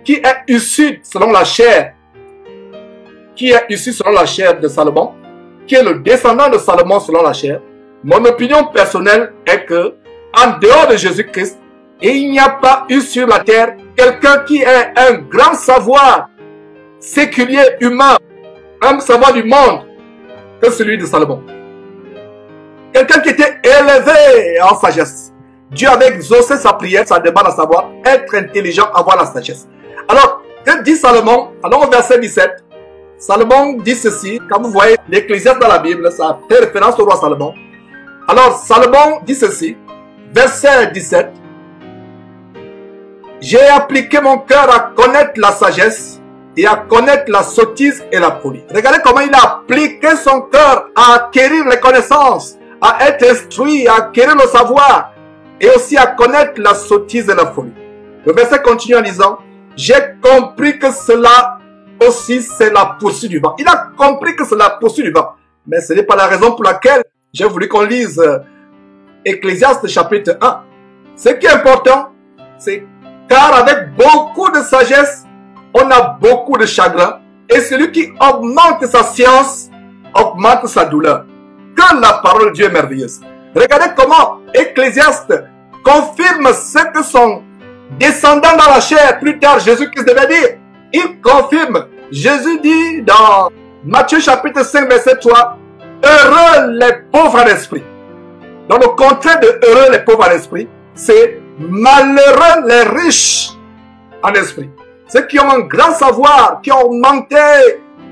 S1: qui est issu selon la chair, de Salomon, qui est le descendant de Salomon selon la chair, mon opinion personnelle est que, en dehors de Jésus-Christ, il n'y a pas eu sur la terre quelqu'un qui ait un grand savoir séculier humain, un savoir du monde, que celui de Salomon. Quelqu'un qui était élevé en sagesse. Dieu avait exaucé sa prière, sa demande à savoir être intelligent, avoir la sagesse. Alors, que dit Salomon? Allons au verset 17. Salomon dit ceci, quand vous voyez l'Ecclésiaste dans la Bible, ça fait référence au roi Salomon. Alors, Salomon dit ceci, verset 17. J'ai appliqué mon cœur à connaître la sagesse et à connaître la sottise et la folie. Regardez comment il a appliqué son cœur à acquérir les connaissances, à être instruit, à acquérir le savoir et aussi à connaître la sottise et la folie. Le verset continue en disant, j'ai compris que cela aussi c'est la poursuite du vent. Il a compris que c'est la poursuite du vent. Mais ce n'est pas la raison pour laquelle j'ai voulu qu'on lise Ecclésiaste chapitre 1. Ce qui est important, c'est car avec beaucoup de sagesse, on a beaucoup de chagrin. Et celui qui augmente sa science, augmente sa douleur. Que la parole de Dieu est merveilleuse. Regardez comment Ecclésiaste confirme ce que son descendant dans la chair, plus tard Jésus-Christ devait dire. Il confirme. Jésus dit dans Matthieu chapitre 5 verset 3, heureux les pauvres en esprit. Donc le contraire de heureux les pauvres en esprit, c'est malheureux les riches en esprit. Ceux qui ont un grand savoir, qui ont augmenté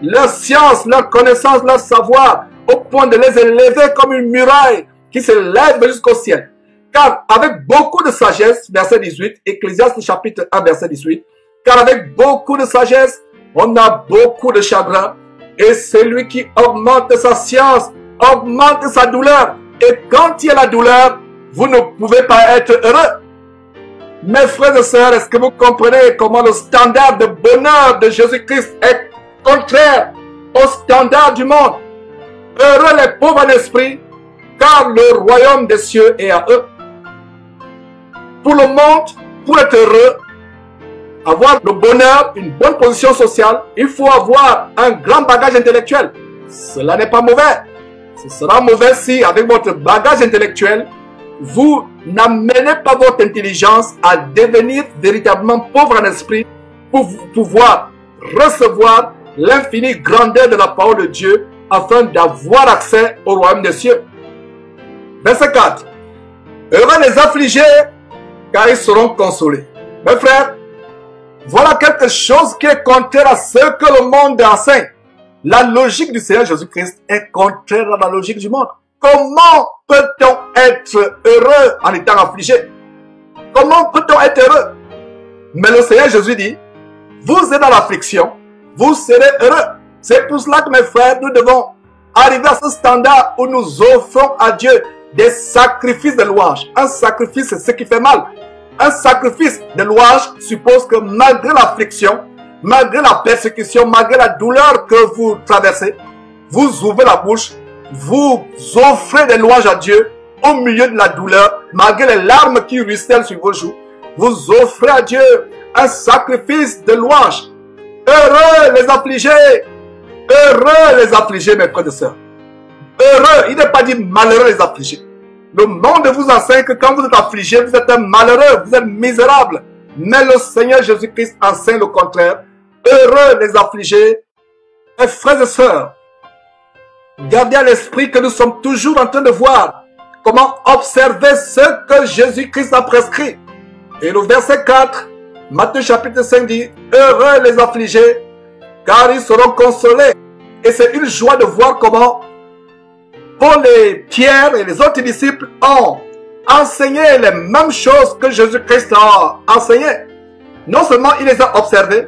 S1: leur science, leur connaissance, leur savoir, au point de les élever comme une muraille qui se lève jusqu'au ciel. Car avec beaucoup de sagesse, verset 18, Ecclésiaste chapitre 1 verset 18, car avec beaucoup de sagesse, on a beaucoup de chagrin. Et celui qui augmente sa science, augmente sa douleur. Et quand il y a la douleur, vous ne pouvez pas être heureux. Mes frères et sœurs, est-ce que vous comprenez comment le standard de bonheur de Jésus-Christ est contraire au standard du monde? Heureux les pauvres en esprit, car le royaume des cieux est à eux. Pour le monde, pour être heureux, avoir le bonheur, une bonne position sociale, il faut avoir un grand bagage intellectuel. Cela n'est pas mauvais. Ce sera mauvais si, avec votre bagage intellectuel, vous n'amenez pas votre intelligence à devenir véritablement pauvre en esprit pour pouvoir recevoir l'infinie grandeur de la parole de Dieu afin d'avoir accès au royaume des cieux. Verset 4. Heureux les affligés, car ils seront consolés. Mes frères, voilà quelque chose qui est contraire à ce que le monde enseigne. La logique du Seigneur Jésus-Christ est contraire à la logique du monde. Comment peut-on être heureux en étant affligé? Comment peut-on être heureux? Mais le Seigneur Jésus dit, vous êtes dans l'affliction, vous serez heureux. C'est pour cela que mes frères, nous devons arriver à ce standard où nous offrons à Dieu des sacrifices de louange. Un sacrifice, c'est ce qui fait mal. Un sacrifice de louange suppose que malgré l'affliction, malgré la persécution, malgré la douleur que vous traversez, vous ouvrez la bouche, vous offrez des louanges à Dieu au milieu de la douleur, malgré les larmes qui ruissellent sur vos joues. Vous offrez à Dieu un sacrifice de louange. Heureux les affligés, mes frères et sœurs. Heureux, il n'est pas dit malheureux les affligés. Le monde vous enseigne que quand vous êtes affligé, vous êtes un malheureux, vous êtes misérable. Mais le Seigneur Jésus-Christ enseigne le contraire. Heureux les affligés. Mes frères et sœurs, gardez à l'esprit que nous sommes toujours en train de voir comment observer ce que Jésus-Christ a prescrit. Et le verset 4 Matthieu chapitre 5 dit, heureux les affligés, car ils seront consolés. Et c'est une joie de voir comment Paul et Pierre et les autres disciples ont enseigné les mêmes choses que Jésus-Christ a enseigné. Non seulement il les a observés,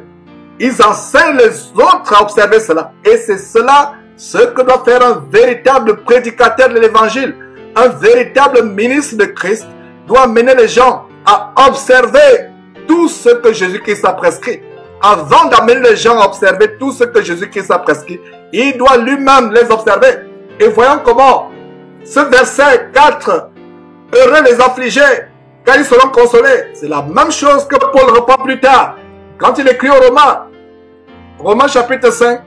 S1: ils enseignent les autres à observer cela. Et c'est cela ce que doit faire un véritable prédicateur de l'évangile. Un véritable ministre de Christ doit mener les gens à observer tout ce que Jésus-Christ a prescrit. Avant d'amener les gens à observer tout ce que Jésus-Christ a prescrit, il doit lui-même les observer. Et voyons comment ce verset 4, heureux les affligés, car ils seront consolés. C'est la même chose que Paul reprend plus tard, quand il écrit aux Romains, Romains chapitre 5,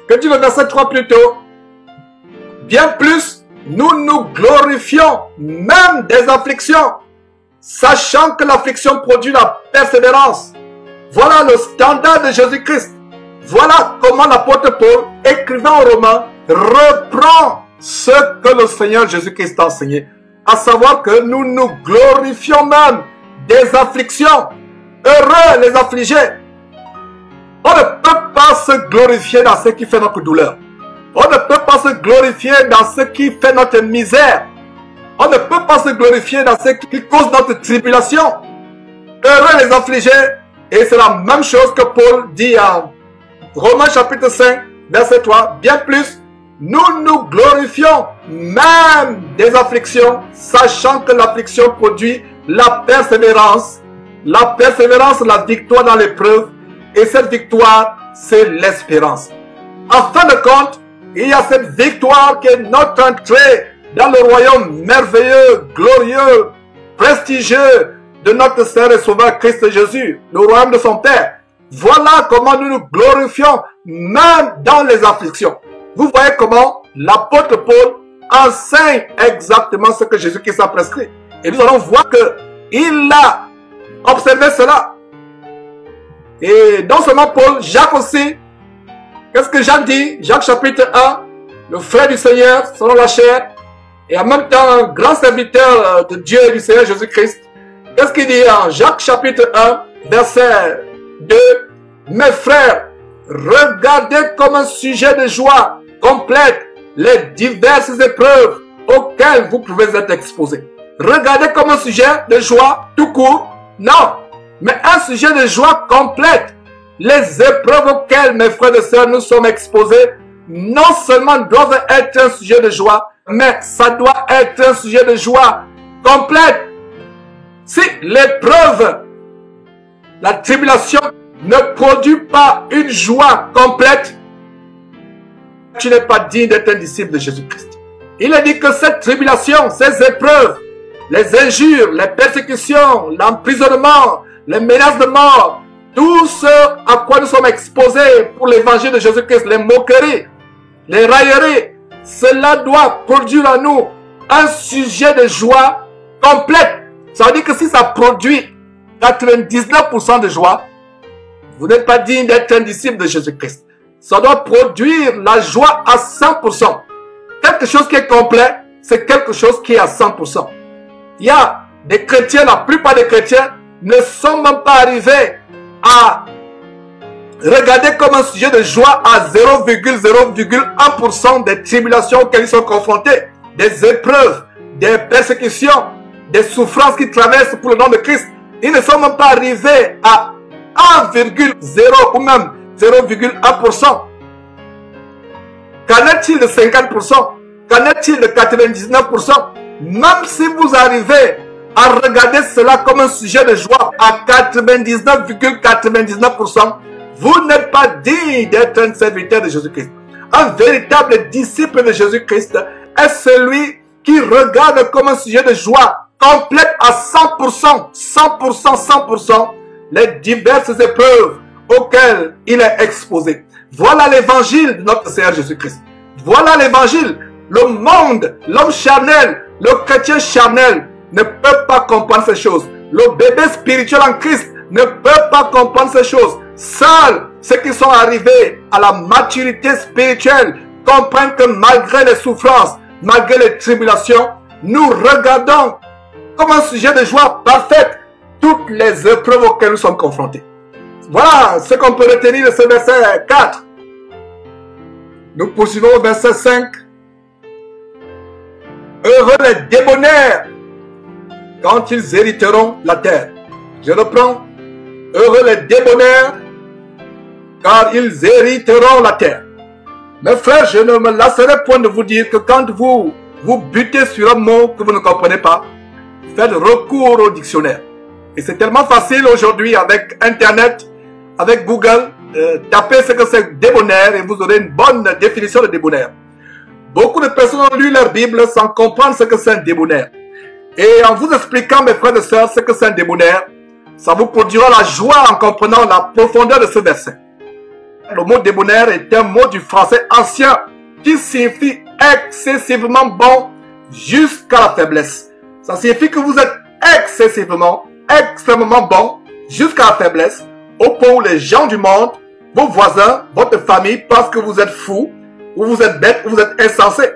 S1: que dit le verset 3 plus tôt, bien plus, nous nous glorifions même des afflictions, sachant que l'affliction produit la persévérance. Voilà le standard de Jésus-Christ. Voilà comment l'apôtre Paul, écrivant aux Romains, reprend ce que le Seigneur Jésus-Christ a enseigné. À savoir que nous nous glorifions même des afflictions. Heureux les affligés. On ne peut pas se glorifier dans ce qui fait notre douleur. On ne peut pas se glorifier dans ce qui fait notre misère. On ne peut pas se glorifier dans ce qui cause notre tribulation. Heureux les affligés. Et c'est la même chose que Paul dit en Romains chapitre 5, verset 3. Bien plus, nous nous glorifions même des afflictions, sachant que l'affliction produit la persévérance. La persévérance, la victoire dans l'épreuve. Et cette victoire, c'est l'espérance. En fin de compte, il y a cette victoire qui est notre entrée dans le royaume merveilleux, glorieux, prestigieux de notre Seigneur et Sauveur Christ Jésus, le royaume de son Père. Voilà comment nous nous glorifions même dans les afflictions. Vous voyez comment l'apôtre Paul enseigne exactement ce que Jésus-Christ a prescrit. Et nous allons voir qu'il a observé cela. Et non seulement Paul, Jacques aussi. Qu'est-ce que Jacques dit? Jacques chapitre 1, le frère du Seigneur selon la chair, et en même temps un grand serviteur de Dieu et du Seigneur Jésus-Christ. Qu'est-ce qu'il dit en Jacques chapitre 1, verset 2? Mes frères, regardez comme un sujet de joie complète les diverses épreuves auxquelles vous pouvez être exposés. Regardez comme un sujet de joie tout court? Non, mais un sujet de joie complète. Les épreuves auxquelles, mes frères et sœurs, nous sommes exposés, non seulement doivent être un sujet de joie, mais ça doit être un sujet de joie complète. Si l'épreuve, la tribulation ne produit pas une joie complète, tu n'es pas digne d'être un disciple de Jésus-Christ. Il est dit que cette tribulation, ces épreuves, les injures, les persécutions, l'emprisonnement, les menaces de mort, tout ce à quoi nous sommes exposés pour l'évangile de Jésus-Christ, les moqueries, les railleries, cela doit produire en nous un sujet de joie complète. Ça veut dire que si ça produit 99% de joie, vous n'êtes pas digne d'être un disciple de Jésus-Christ. Ça doit produire la joie à 100%. Quelque chose qui est complet, c'est quelque chose qui est à 100%. Il y a des chrétiens, la plupart des chrétiens ne sont même pas arrivés à regarder comme un sujet de joie à 0,01% des tribulations auxquelles ils sont confrontés, des épreuves, des persécutions, des souffrances qu'ils traversent pour le nom de Christ. Ils ne sont même pas arrivés à 1,0 ou même 0,1%. Qu'en est-il de 50%? Qu'en est-il de 99%? Même si vous arrivez à regarder cela comme un sujet de joie à 99,99%, vous n'êtes pas digne d'être un serviteur de Jésus-Christ. Un véritable disciple de Jésus-Christ est celui qui regarde comme un sujet de joie complète à 100%, 100%, 100%, les diverses épreuves auxquelles il est exposé. Voilà l'évangile de notre Seigneur Jésus-Christ. Voilà l'évangile. Le monde, l'homme charnel, le chrétien charnel ne peut pas comprendre ces choses. Le bébé spirituel en Christ ne peut pas comprendre ces choses. Seuls ceux qui sont arrivés à la maturité spirituelle comprennent que malgré les souffrances, malgré les tribulations, nous regardons comme un sujet de joie parfaite toutes les épreuves auxquelles nous sommes confrontés. Voilà ce qu'on peut retenir de ce verset 4. Nous poursuivons au verset 5. Heureux les débonnaires quand ils hériteront la terre. Je reprends. Heureux les débonnaires car ils hériteront la terre. Mes frères, je ne me lasserai point de vous dire que quand vous butez sur un mot que vous ne comprenez pas, faites recours au dictionnaire. Et c'est tellement facile aujourd'hui avec Internet, avec Google, tapez ce que c'est débonnaire et vous aurez une bonne définition de débonnaire. Beaucoup de personnes ont lu leur Bible sans comprendre ce que c'est un débonnaire. Et en vous expliquant, mes frères et sœurs, ce que c'est un débonnaire, ça vous produira la joie en comprenant la profondeur de ce verset. Le mot débonnaire est un mot du français ancien qui signifie excessivement bon jusqu'à la faiblesse. Ça signifie que vous êtes excessivement, extrêmement bon jusqu'à la faiblesse, au point où les gens du monde, vos voisins, votre famille pensent que vous êtes fou, ou vous êtes bête, ou vous êtes insensé.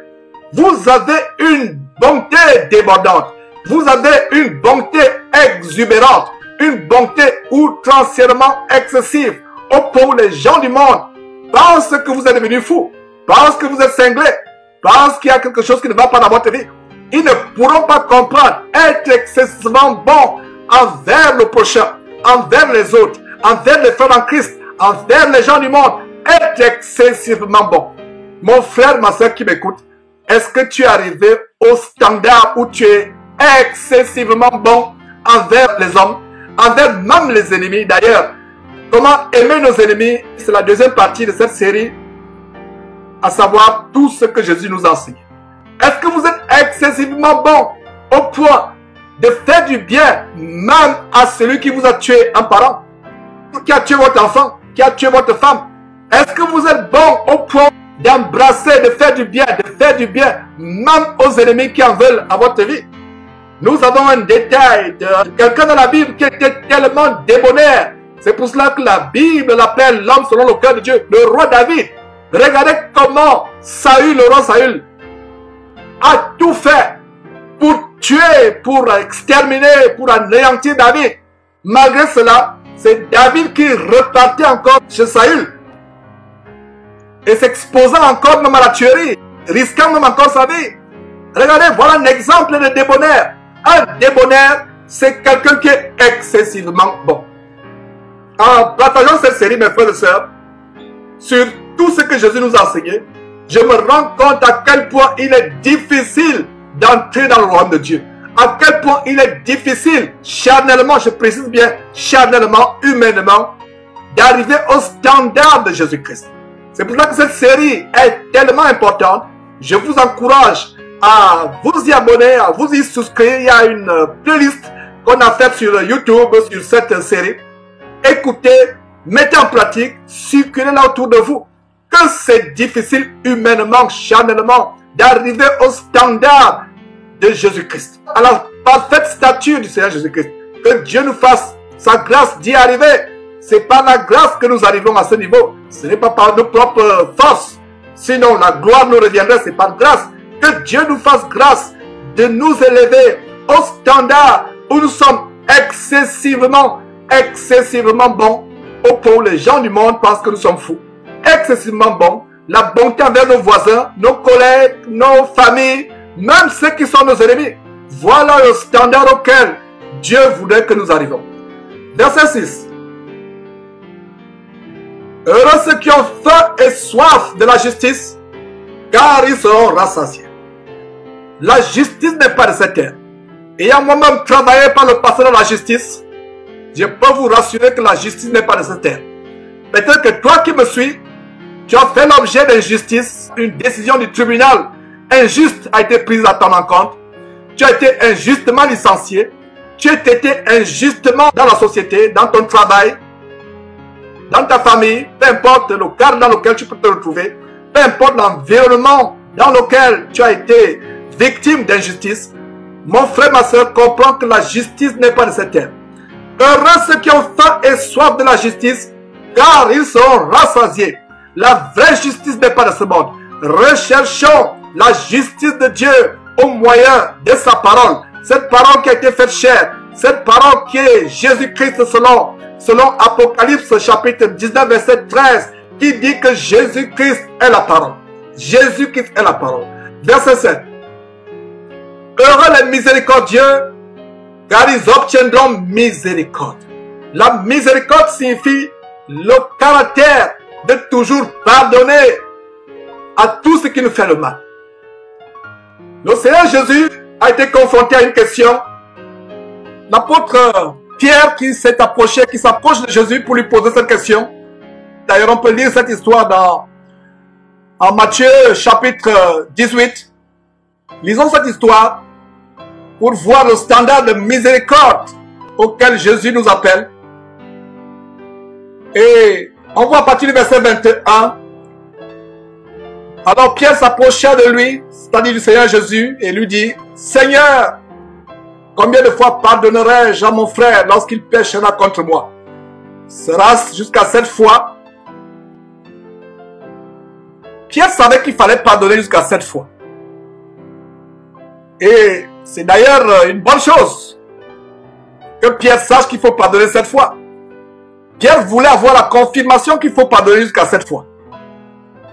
S1: Vous avez une bonté débordante. Vous avez une bonté exubérante. Une bonté outrancièrement excessive. Au point où les gens du monde pensent que vous êtes devenu fou. Pensent que vous êtes cinglé. Pensent qu'il y a quelque chose qui ne va pas dans votre vie. Ils ne pourront pas comprendre. Être excessivement bon envers le prochain. Envers les autres. Envers les frères en Christ. Envers les gens du monde. Être excessivement bon. Mon frère, ma soeur qui m'écoute, est-ce que tu es arrivé au standard où tu es excessivement bon envers les hommes, envers même les ennemis? D'ailleurs, comment aimer nos ennemis, c'est la deuxième partie de cette série, à savoir tout ce que Jésus nous enseigne. Est-ce que vous êtes excessivement bon au point de faire du bien même à celui qui vous a tué un parent, qui a tué votre enfant, qui a tué votre femme? Est-ce que vous êtes bon au point d'embrasser, de faire du bien même aux ennemis qui en veulent à votre vie? Nous avons un détail de quelqu'un dans la Bible qui était tellement débonnaire. C'est pour cela que la Bible l'appelle l'homme selon le cœur de Dieu, le roi David. Regardez comment Saül, le roi Saül, a tout fait pour tuer, pour exterminer, pour anéantir David. Malgré cela, c'est David qui repartait encore chez Saül et s'exposant encore même à la tuerie, risquant même encore sa vie. Regardez, voilà un exemple de débonnaire. Un débonnaire, c'est quelqu'un qui est excessivement bon. En partageant cette série, mes frères et sœurs, sur tout ce que Jésus nous a enseigné, je me rends compte à quel point il est difficile d'entrer dans le royaume de Dieu. À quel point il est difficile, charnellement, je précise bien, charnellement, humainement, d'arriver au standard de Jésus-Christ. C'est pour cela que cette série est tellement importante. Je vous encourage à vous y abonner, à vous y souscrire. Il y a une playlist qu'on a faite sur YouTube sur cette série. Écoutez, mettez en pratique, circulez là autour de vous. Que c'est difficile humainement, charnellement, d'arriver au standard de Jésus-Christ, à la parfaite stature du Seigneur Jésus-Christ. Que Dieu nous fasse sa grâce d'y arriver. C'est par la grâce que nous arrivons à ce niveau. Ce n'est pas par nos propres forces. Sinon, la gloire nous reviendrait, c'est par grâce. Que Dieu nous fasse grâce de nous élever au standard où nous sommes excessivement bons, au point où les gens du monde pensent que nous sommes fous. Excessivement bons. La bonté envers nos voisins, nos collègues, nos familles, même ceux qui sont nos ennemis. Voilà le standard auquel Dieu voudrait que nous arrivions. Verset 6. Heureux ceux qui ont faim et soif de la justice, car ils seront rassasiés. La justice n'est pas de cette terre. Ayant moi-même travaillé par le passé dans la justice, je peux vous rassurer que la justice n'est pas de cette terre. Peut-être que toi qui me suis, tu as fait l'objet d'injustice, une décision du tribunal injuste a été prise à ton encontre. Tu as été injustement licencié. Tu as été injustement dans la société, dans ton travail, dans ta famille, peu importe le cadre dans lequel tu peux te retrouver, peu importe l'environnement dans lequel tu as été victime d'injustice, mon frère, ma soeur, comprends que la justice n'est pas de cette terre. Heureux ceux qui ont faim et soif de la justice, car ils seront rassasiés. La vraie justice n'est pas de ce monde. Recherchons la justice de Dieu au moyen de sa parole. Cette parole qui a été faite chair, Cette parole qui est Jésus-Christ selon Apocalypse chapitre 19 verset 13 qui dit que Jésus-Christ est la parole. Jésus-Christ est la parole. Verset 7. Heureux les miséricordieux, car ils obtiendront miséricorde. La miséricorde signifie le caractère de toujours pardonner à tout ce qui nous fait le mal. Le Seigneur Jésus a été confronté à une question. L'apôtre Pierre qui s'est approché, qui s'approche de Jésus pour lui poser cette question. D'ailleurs, on peut lire cette histoire en Matthieu chapitre 18. Lisons cette histoire pour voir le standard de miséricorde auquel Jésus nous appelle. Et on voit à partir du verset 21. Alors Pierre s'approcha de lui, c'est-à-dire du Seigneur Jésus, et lui dit, Seigneur, combien de fois pardonnerai-je à mon frère lorsqu'il péchera contre moi? Sera-ce jusqu'à 7 fois? Pierre savait qu'il fallait pardonner jusqu'à 7 fois. Et c'est d'ailleurs une bonne chose que Pierre sache qu'il faut pardonner 7 fois. Pierre voulait avoir la confirmation qu'il faut pardonner jusqu'à 7 fois.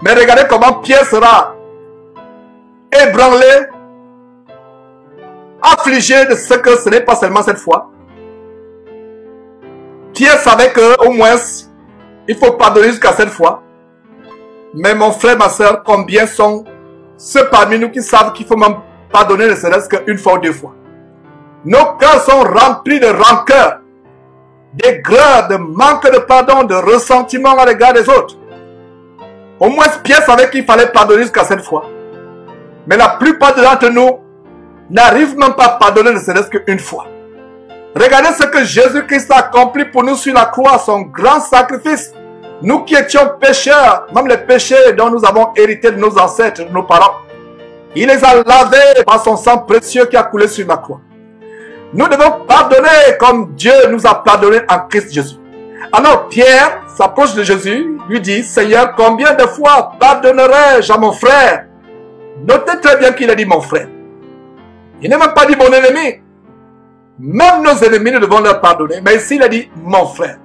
S1: Mais regardez comment Pierre sera ébranlé, affligé de ce que ce n'est pas seulement 7 fois. Pierre savait qu'au moins, il faut pardonner jusqu'à 7 fois. Mais mon frère, ma soeur, combien sont ceux parmi nous qui savent qu'il faut même pardonner ne serait-ce qu'une fois ou 2 fois? Nos cœurs sont remplis de rancœur, d'aigreur, de manque de pardon, de ressentiment à l'égard des autres. Au moins, Pierre savait qu'il fallait pardonner jusqu'à 7 fois. Mais la plupart d'entre nous n'arrivent même pas à pardonner ne serait-ce qu'une fois. Regardez ce que Jésus-Christ a accompli pour nous sur la croix, son grand sacrifice. Nous qui étions pécheurs, même les péchés dont nous avons hérité de nos ancêtres, de nos parents, il les a lavés par son sang précieux qui a coulé sur la croix. Nous devons pardonner comme Dieu nous a pardonné en Christ Jésus. Alors Pierre s'approche de Jésus, lui dit, Seigneur, combien de fois pardonnerai-je à mon frère? Notez très bien qu'il a dit mon frère. Il n'a même pas dit mon ennemi. Même nos ennemis, nous devons leur pardonner. Mais ici, il a dit mon frère.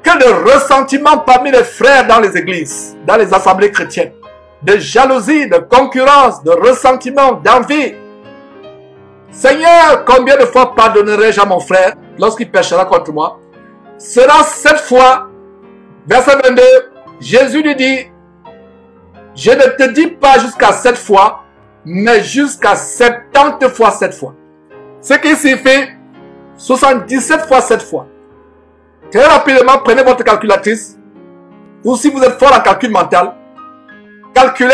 S1: Que de ressentiment parmi les frères dans les églises, dans les assemblées chrétiennes. De jalousie, de concurrence, de ressentiment, d'envie. Seigneur, combien de fois pardonnerai-je à mon frère lorsqu'il péchera contre moi? Sera 7 fois. Verset 22, Jésus lui dit, je ne te dis pas jusqu'à 7 fois, mais jusqu'à 70 fois 7 fois. Ce qui signifie 77 fois 7 fois. Très rapidement, prenez votre calculatrice, ou si vous êtes fort en calcul mental, calculez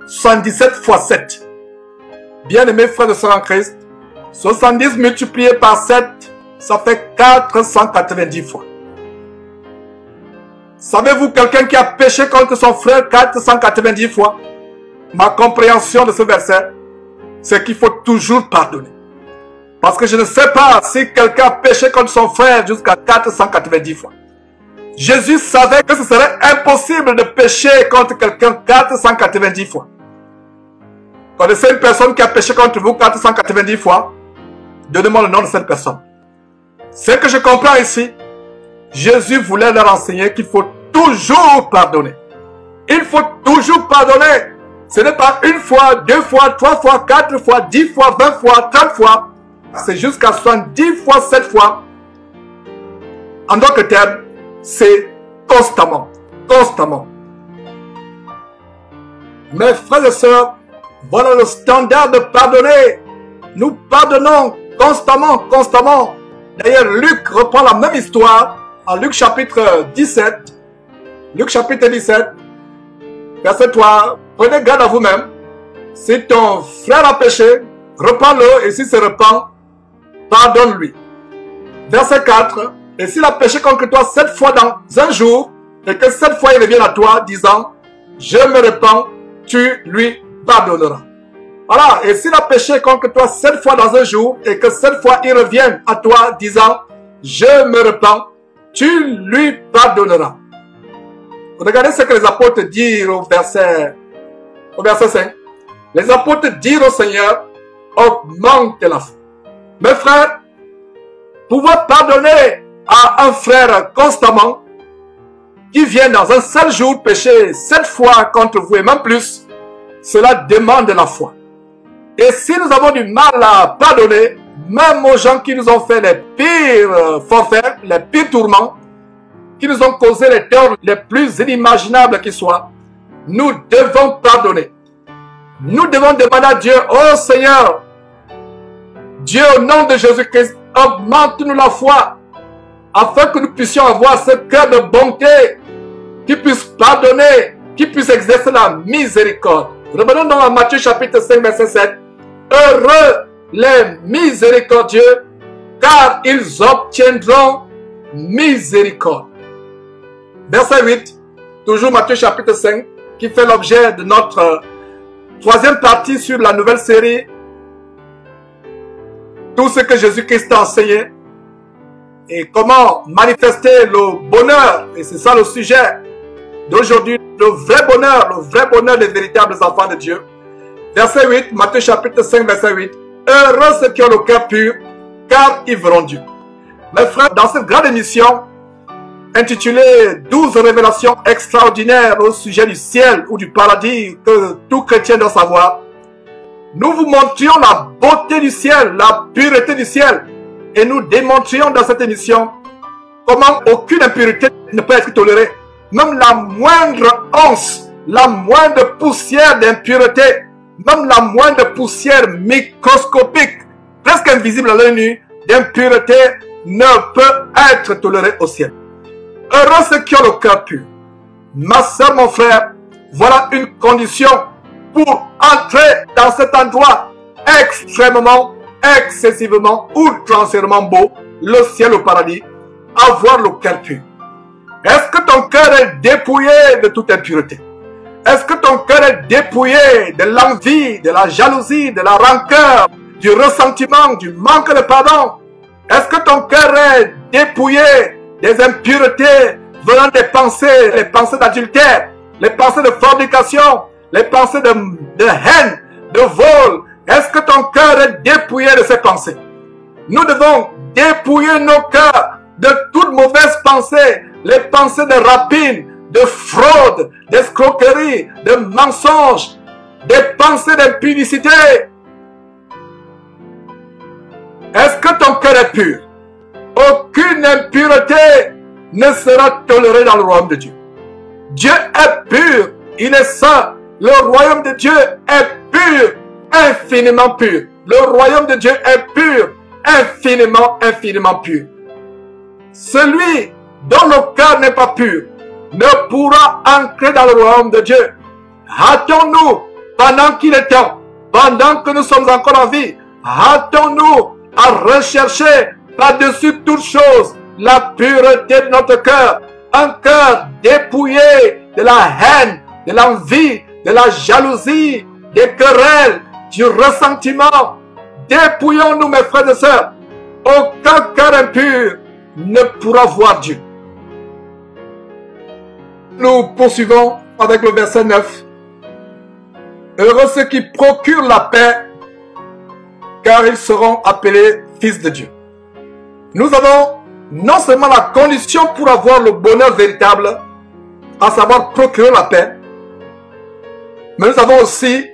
S1: 77 fois 7. Bien-aimés frères et sœurs en Christ, 70 multiplié par 7, ça fait 490 fois. Savez-vous quelqu'un qui a péché contre son frère 490 fois? Ma compréhension de ce verset, c'est qu'il faut toujours pardonner. Parce que je ne sais pas si quelqu'un a péché contre son frère jusqu'à 490 fois. Jésus savait que ce serait impossible de pécher contre quelqu'un 490 fois. Connaissez une personne qui a péché contre vous 490 fois? Donnez-moi le nom de cette personne. Ce que je comprends ici, Jésus voulait leur enseigner qu'il faut toujours pardonner. Il faut toujours pardonner. Ce n'est pas une fois, 2 fois, 3 fois, 4 fois, 10 fois, 20 fois, 30 fois. C'est jusqu'à 70 fois, 7 fois. En d'autres termes, c'est constamment. Constamment. Mes frères et sœurs, voilà le standard de pardonner. Nous pardonnons constamment, constamment. D'ailleurs, Luc reprend la même histoire en Luc chapitre 17. Luc chapitre 17, verset 3. Prenez garde à vous-même. Si ton frère a péché, reprends-le et s'il se repent, pardonne-lui. Verset 4. Et s'il a péché contre toi 7 fois dans un jour, et que 7 fois il revient à toi, disant, je me repens, tu lui pardonneras. Voilà. Et s'il a péché contre toi 7 fois dans un jour, et que 7 fois il revient à toi, disant, je me repens, tu lui pardonneras. Regardez ce que les apôtres disent au verset 5. Les apôtres disent au Seigneur, augmente la foi. Mes frères, pouvoir pardonner à un frère constamment, qui vient dans un seul jour pécher 7 fois contre vous et même plus, cela demande la foi. Et si nous avons du mal à pardonner, même aux gens qui nous ont fait les pires forfaits, les pires tourments, qui nous ont causé les torts les plus inimaginables qui soient, nous devons pardonner. Nous devons demander à Dieu, oh Seigneur, Dieu au nom de Jésus-Christ, augmente-nous la foi, afin que nous puissions avoir ce cœur de bonté, qui puisse pardonner, qui puisse exercer la miséricorde. Revenons dans Matthieu chapitre 5, verset 7. Heureux les miséricordieux, car ils obtiendront miséricorde. Verset 8, toujours Matthieu chapitre 5, qui fait l'objet de notre troisième partie sur la nouvelle série. Tout ce que Jésus-Christ a enseigné et comment manifester le bonheur, et c'est ça le sujet d'aujourd'hui, le vrai bonheur des véritables enfants de Dieu. Verset 8, Matthieu chapitre 5, verset 8. Heureux ceux qui ont le cœur pur, car ils verront Dieu. Mes frères, dans cette grande émission, intitulée 12 révélations extraordinaires au sujet du ciel ou du paradis que tout chrétien doit savoir, nous vous montrions la beauté du ciel, la pureté du ciel, et nous démontrions dans cette émission comment aucune impureté ne peut être tolérée. Même la moindre once, la moindre poussière d'impureté, même la moindre poussière microscopique, presque invisible à l'œil nu, d'impureté ne peut être tolérée au ciel. Heureux ceux qui ont le cœur pur. Ma soeur, mon frère, voilà une condition pour entrer dans cet endroit extrêmement, excessivement, outrancièrement beau, le ciel au paradis, avoir le cœur pur. Est-ce que ton cœur est dépouillé de toute impureté? Est-ce que ton cœur est dépouillé de l'envie, de la jalousie, de la rancœur, du ressentiment, du manque de pardon? Est-ce que ton cœur est dépouillé des impuretés venant des pensées, les pensées d'adultère, les pensées de fornication, les pensées de haine, de vol? Est-ce que ton cœur est dépouillé de ces pensées? Nous devons dépouiller nos cœurs de toutes mauvaises pensées, les pensées de rapine, de fraude, d'escroquerie, de mensonges, des pensées d'impudicité. Est-ce que ton cœur est pur? Aucune impureté ne sera tolérée dans le royaume de Dieu. Dieu est pur, il est saint. Le royaume de Dieu est pur, infiniment pur. Le royaume de Dieu est pur, infiniment, infiniment pur. Celui dont le cœur n'est pas pur ne pourra entrer dans le royaume de Dieu. Hâtons-nous, pendant qu'il est temps, pendant que nous sommes encore en vie, hâtons-nous à rechercher par-dessus toute chose la pureté de notre cœur. Un cœur dépouillé de la haine, de l'envie, de la jalousie, des querelles, du ressentiment. Dépouillons-nous, mes frères et sœurs. Aucun cœur impur ne pourra voir Dieu. Nous poursuivons avec le verset 9. Heureux ceux qui procurent la paix, car ils seront appelés fils de Dieu. Nous avons non seulement la condition pour avoir le bonheur véritable, à savoir procurer la paix, mais nous avons aussi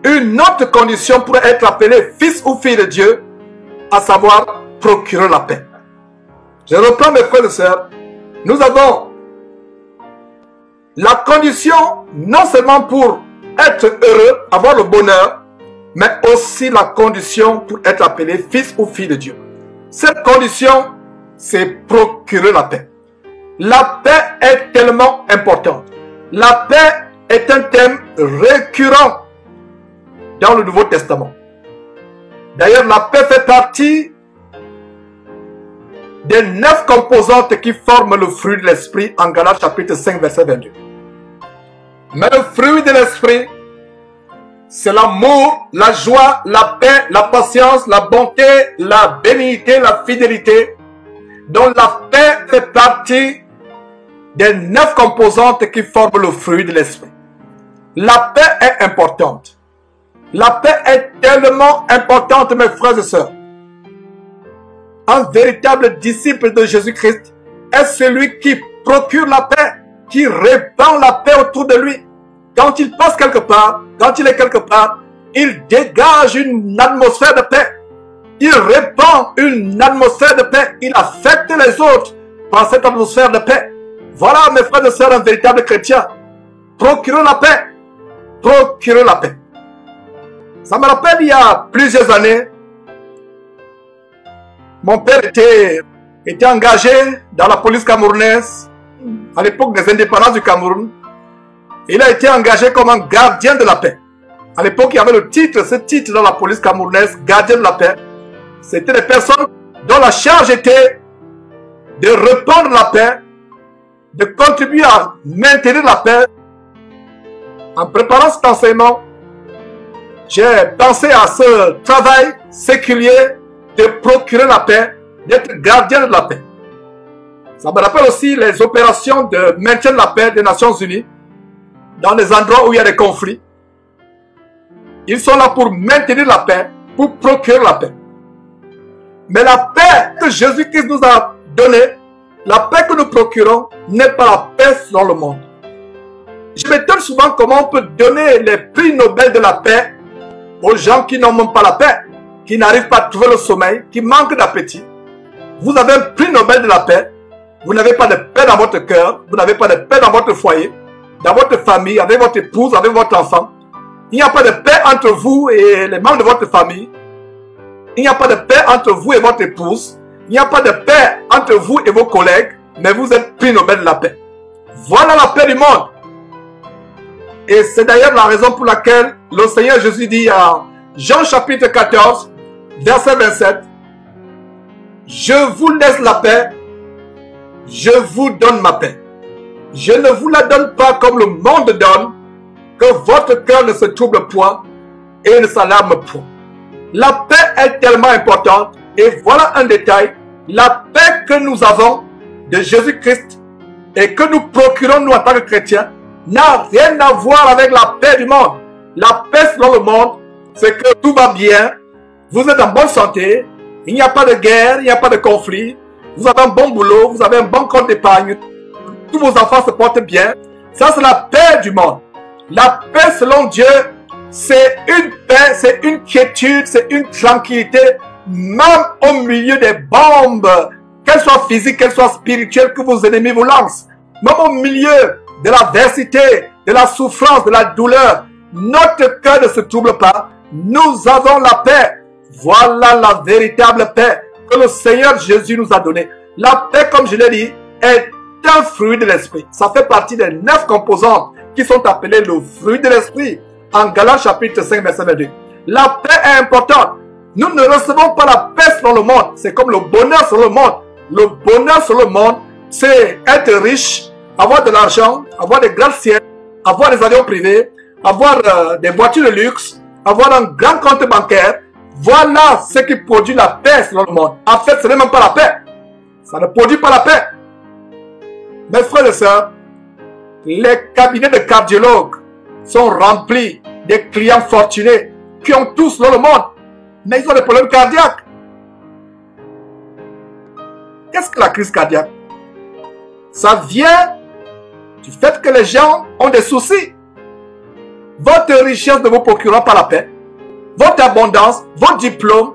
S1: une autre condition pour être appelé fils ou fille de Dieu, à savoir procurer la paix. Je reprends mes frères et sœurs. Nous avons la condition non seulement pour être heureux, avoir le bonheur, mais aussi la condition pour être appelé fils ou fille de Dieu. Cette condition, c'est procurer la paix. La paix est tellement importante. La paix est un thème récurrent dans le Nouveau Testament. D'ailleurs, la paix fait partie des 9 composantes qui forment le fruit de l'esprit en Galates chapitre 5 verset 22. Mais le fruit de l'esprit, c'est l'amour, la joie, la paix, la patience, la bonté, la bénignité, la fidélité, dont la paix fait partie des 9 composantes qui forment le fruit de l'esprit. La paix est importante. La paix est tellement importante, mes frères et sœurs. Un véritable disciple de Jésus-Christ est celui qui procure la paix, qui répand la paix autour de lui. Quand il passe quelque part, quand il est quelque part, il dégage une atmosphère de paix. Il répand une atmosphère de paix. Il affecte les autres par cette atmosphère de paix. Voilà, mes frères et sœurs, un véritable chrétien. Procurez la paix. Procurez la paix. Ça me rappelle il y a plusieurs années, mon père était engagé dans la police camerounaise à l'époque des indépendances du Cameroun. Il a été engagé comme un gardien de la paix. À l'époque, il y avait le titre, ce titre dans la police camerounaise, gardien de la paix. C'était des personnes dont la charge était de répandre la paix, de contribuer à maintenir la paix. En préparant cet enseignement, j'ai pensé à ce travail séculier de procurer la paix, d'être gardien de la paix. Ça me rappelle aussi les opérations de maintien de la paix des Nations Unies dans les endroits où il y a des conflits. Ils sont là pour maintenir la paix, pour procurer la paix. Mais la paix que Jésus-Christ nous a donnée, la paix que nous procurons, n'est pas la paix dans le monde. Je m'étonne souvent comment on peut donner les prix Nobel de la paix aux gens qui n'ont même pas la paix, qui n'arrivent pas à trouver le sommeil, qui manquent d'appétit. Vous avez un prix Nobel de la paix, vous n'avez pas de paix dans votre cœur, vous n'avez pas de paix dans votre foyer, dans votre famille, avec votre épouse, avec votre enfant. Il n'y a pas de paix entre vous et les membres de votre famille. Il n'y a pas de paix entre vous et votre épouse. Il n'y a pas de paix entre vous et vos collègues, mais vous êtes prix Nobel de la paix. Voilà la paix du monde. Et c'est d'ailleurs la raison pour laquelle le Seigneur Jésus dit à Jean chapitre 14, verset 27, « Je vous laisse la paix, je vous donne ma paix. Je ne vous la donne pas comme le monde donne, que votre cœur ne se trouble point et ne s'alarme point. » La paix est tellement importante et voilà un détail. La paix que nous avons de Jésus-Christ et que nous procurons nous en tant que chrétiens n'a rien à voir avec la paix du monde. La paix dans le monde, c'est que tout va bien, vous êtes en bonne santé, il n'y a pas de guerre, il n'y a pas de conflit, vous avez un bon boulot, vous avez un bon compte d'épargne, tous vos enfants se portent bien. Ça, c'est la paix du monde. La paix selon Dieu, c'est une paix, c'est une quiétude, c'est une tranquillité, même au milieu des bombes, qu'elles soient physiques, qu'elles soient spirituelles, que vos ennemis vous lancent. Même au milieu de l'adversité, de la souffrance, de la douleur, notre cœur ne se trouble pas. Nous avons la paix. Voilà la véritable paix que le Seigneur Jésus nous a donnée. La paix, comme je l'ai dit, est un fruit de l'esprit. Ça fait partie des 9 composantes qui sont appelées le fruit de l'esprit. En Galates chapitre 5, verset 22. La paix est importante. Nous ne recevons pas la paix sur le monde. C'est comme le bonheur sur le monde. Le bonheur sur le monde, c'est être riche, avoir de l'argent, avoir des gratte-ciels, avoir des avions privés, avoir des voitures de luxe, avoir un grand compte bancaire. Voilà ce qui produit la paix sur le monde. En fait, ce n'est même pas la paix. Ça ne produit pas la paix. Mes frères et sœurs, les cabinets de cardiologues sont remplis de clients fortunés qui ont tous dans le monde, mais ils ont des problèmes cardiaques. Qu'est-ce que la crise cardiaque? Ça vient du fait que les gens ont des soucis. Votre richesse ne vous procurera pas la paix. Votre abondance, vos diplômes,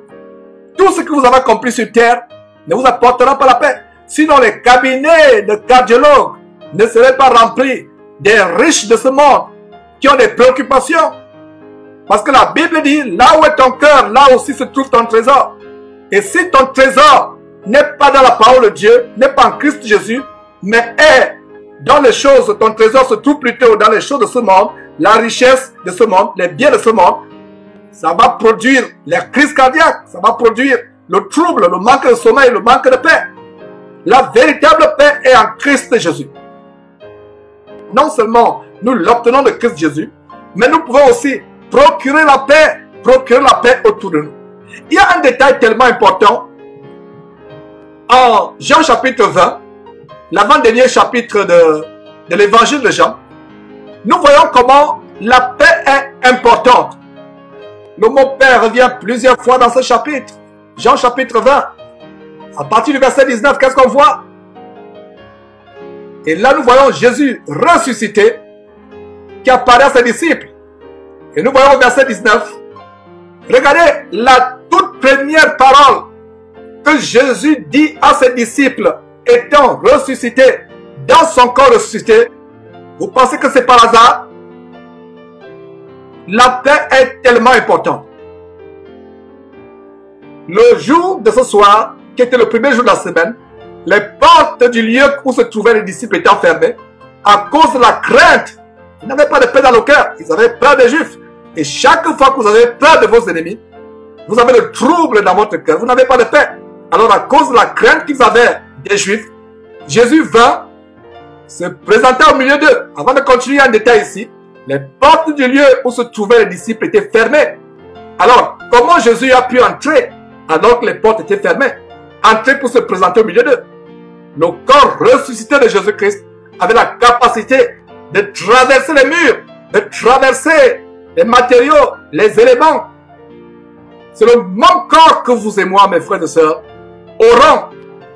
S1: tout ce que vous avez accompli sur terre ne vous apportera pas la paix. Sinon, les cabinets de cardiologues ne seraient pas remplis des riches de ce monde qui ont des préoccupations. Parce que la Bible dit, là où est ton cœur, là aussi se trouve ton trésor. Et si ton trésor n'est pas dans la parole de Dieu, n'est pas en Christ Jésus, mais est dans les choses, ton trésor se trouve plutôt dans les choses de ce monde, la richesse de ce monde, les biens de ce monde, ça va produire les crises cardiaques, ça va produire le trouble, le manque de sommeil, le manque de paix. La véritable paix est en Christ Jésus. Non seulement nous l'obtenons de Christ Jésus, mais nous pouvons aussi procurer la paix autour de nous. Il y a un détail tellement important. En Jean chapitre 20, l'avant-dernier chapitre de l'évangile de Jean, nous voyons comment la paix est importante. Le mot paix revient plusieurs fois dans ce chapitre. Jean chapitre 20. À partir du verset 19, qu'est-ce qu'on voit? Et là, nous voyons Jésus ressuscité qui apparaît à ses disciples. Et nous voyons au verset 19, regardez la toute première parole que Jésus dit à ses disciples étant ressuscité dans son corps ressuscité. Vous pensez que c'est par hasard? La paix est tellement importante. Le jour de ce soir, qui était le premier jour de la semaine, les portes du lieu où se trouvaient les disciples étaient fermées à cause de la crainte. Ils n'avaient pas de paix dans le cœur. Ils avaient peur des Juifs. Et chaque fois que vous avez peur de vos ennemis, vous avez le trouble dans votre cœur. Vous n'avez pas de paix. Alors, à cause de la crainte qu'ils avaient des Juifs, Jésus vint se présenter au milieu d'eux. Avant de continuer en détail ici, les portes du lieu où se trouvaient les disciples étaient fermées. Alors, comment Jésus a pu entrer alors que les portes étaient fermées? Entrer pour se présenter au milieu d'eux. Le corps ressuscité de Jésus-Christ avait la capacité de traverser les murs, de traverser les matériaux, les éléments. C'est le même corps que vous et moi, mes frères et sœurs, aurons,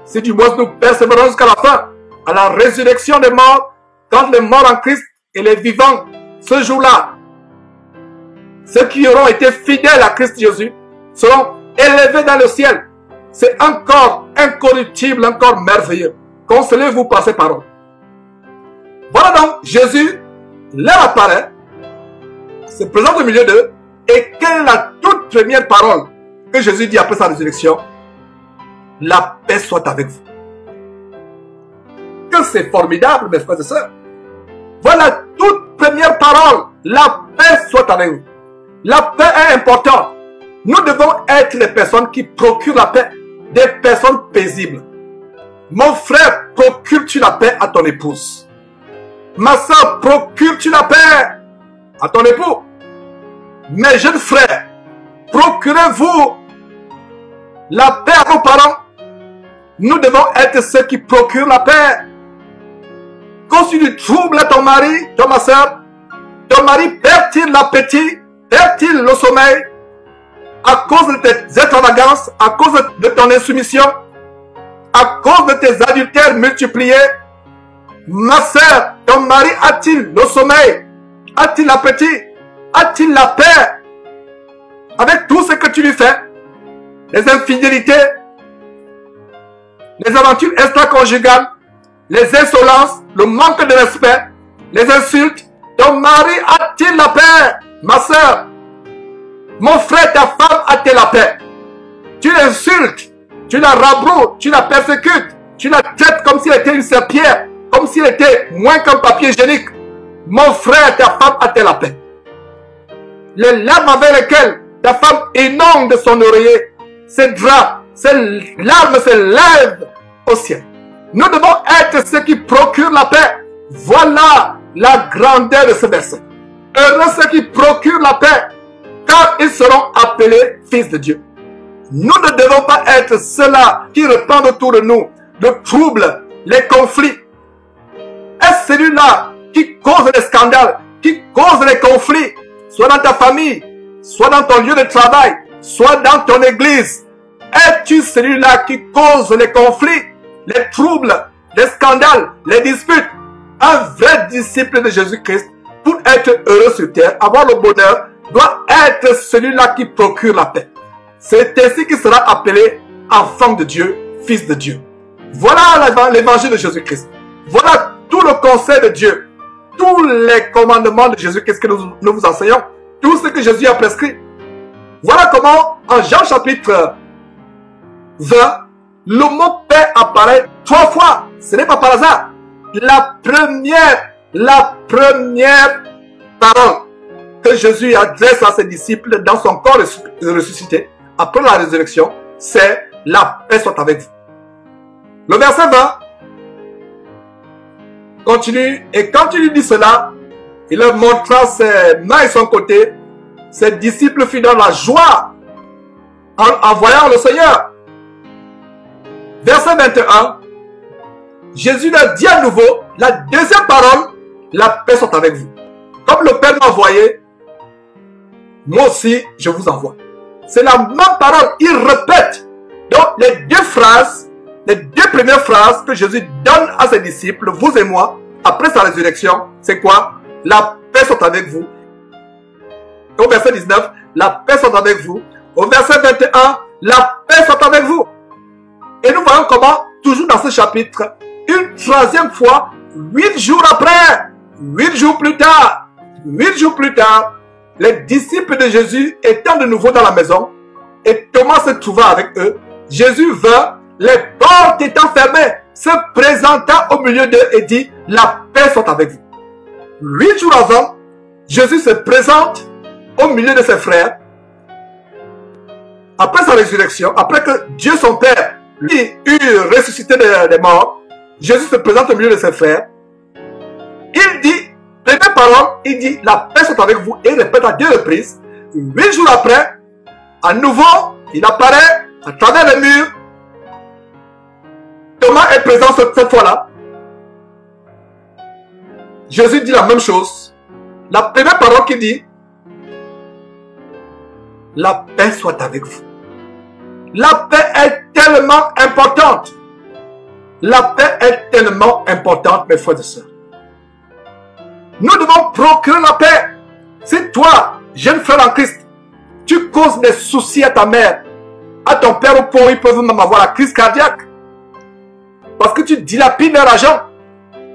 S1: si du moins nous persévérons jusqu'à la fin, à la résurrection des morts, quand les morts en Christ et les vivants, ce jour-là, ceux qui auront été fidèles à Christ Jésus, seront élevés dans le ciel. C'est un corps incorruptible, un corps merveilleux. Consolez-vous par ces paroles. Voilà donc, Jésus leur apparaît, se présente au milieu d'eux, et quelle est la toute première parole que Jésus dit après sa résurrection? La paix soit avec vous. Que c'est formidable, mes frères et sœurs. Voilà la toute première parole. La paix soit avec vous. La paix est importante. Nous devons être les personnes qui procurent la paix. Des personnes paisibles. Mon frère, procures-tu la paix à ton épouse? Ma soeur, procures-tu la paix à ton époux? Mes jeunes frères, procurez-vous la paix à vos parents? Nous devons être ceux qui procurent la paix. Quand tu troubles ton mari, ma soeur, ton mari perd-il l'appétit, perd-il le sommeil à cause de tes extravagances, à cause de ton insoumission, à cause de tes adultères multipliés? Ma soeur, ton mari a-t-il le sommeil? A-t-il l'appétit? A-t-il la paix avec tout ce que tu lui fais? Les infidélités, les aventures extra-conjugales, les insolences, le manque de respect, les insultes. Ton mari a-t-il la paix? Ma soeur, mon frère, ta femme a-t-elle la paix? Tu l'insultes, tu la rabroues, tu la persécutes, tu la traites comme si elle était une serpillère, comme si elle était moins qu'un papier hygiénique. Mon frère, ta femme a-t-elle la paix? Les larmes avec lesquelles ta femme inonde son oreiller, ses draps, ses larmes s'élèvent au ciel. Nous devons être ceux qui procurent la paix. Voilà la grandeur de ce verset. Heureux ceux qui procurent la paix, car ils seront appelés fils de Dieu. Nous ne devons pas être ceux-là qui répandent autour de nous le trouble, les conflits. Est-ce celui-là qui cause les scandales, qui cause les conflits, soit dans ta famille, soit dans ton lieu de travail, soit dans ton église? Es-tu celui-là qui cause les conflits, les troubles, les scandales, les disputes? Un vrai disciple de Jésus-Christ, pour être heureux sur terre, avoir le bonheur, doit être celui-là qui procure la paix. C'est ainsi qu'il sera appelé enfant de Dieu, fils de Dieu. Voilà l'évangile de Jésus-Christ. Voilà tout le conseil de Dieu. Tous les commandements de Jésus-Christ que nous vous enseignons. Tout ce que Jésus a prescrit. Voilà comment, en Jean chapitre 20, le mot paix apparaît 3 fois. Ce n'est pas par hasard. La première parole que Jésus adresse à ses disciples dans son corps ressuscité, après la résurrection, c'est la paix soit avec vous. Le verset 20 continue, et quand il lui dit cela, il leur montra ses mains et son côté. Ses disciples furent dans la joie en voyant le Seigneur. Verset 21, Jésus leur dit à nouveau, la deuxième parole, la paix soit avec vous. Comme le Père m'a envoyé, moi aussi je vous envoie. C'est la même parole, il répète. Donc les deux phrases phrase que Jésus donne à ses disciples, vous et moi, après sa résurrection, c'est quoi? La paix soit avec vous. Au verset 19, la paix soit avec vous. Au verset 21, la paix soit avec vous. Et nous voyons comment, toujours dans ce chapitre, une troisième fois, 8 jours après, 8 jours plus tard, 8 jours plus tard, les disciples de Jésus étant de nouveau dans la maison, et Thomas se trouva avec eux, Jésus vint, les portes étant fermées, se présenta au milieu d'eux et dit, la paix soit avec vous. 8 jours avant, Jésus se présente au milieu de ses frères. Après sa résurrection, après que Dieu son Père lui eut ressuscité des morts, Jésus se présente au milieu de ses frères. Il dit, première parole, il dit, la paix soit avec vous, et il répète à 2 reprises. 8 jours après, à nouveau, il apparaît à travers les murs. Thomas est présent cette fois-là. Jésus dit la même chose. La première parole qu'il dit, la paix soit avec vous. La paix est tellement importante. La paix est tellement importante, mes frères et sœurs. Nous devons procurer la paix. Si toi, jeune frère en Christ, tu causes des soucis à ta mère, à ton père, au point où ils peuvent même avoir la crise cardiaque, parce que tu dilapides leur argent,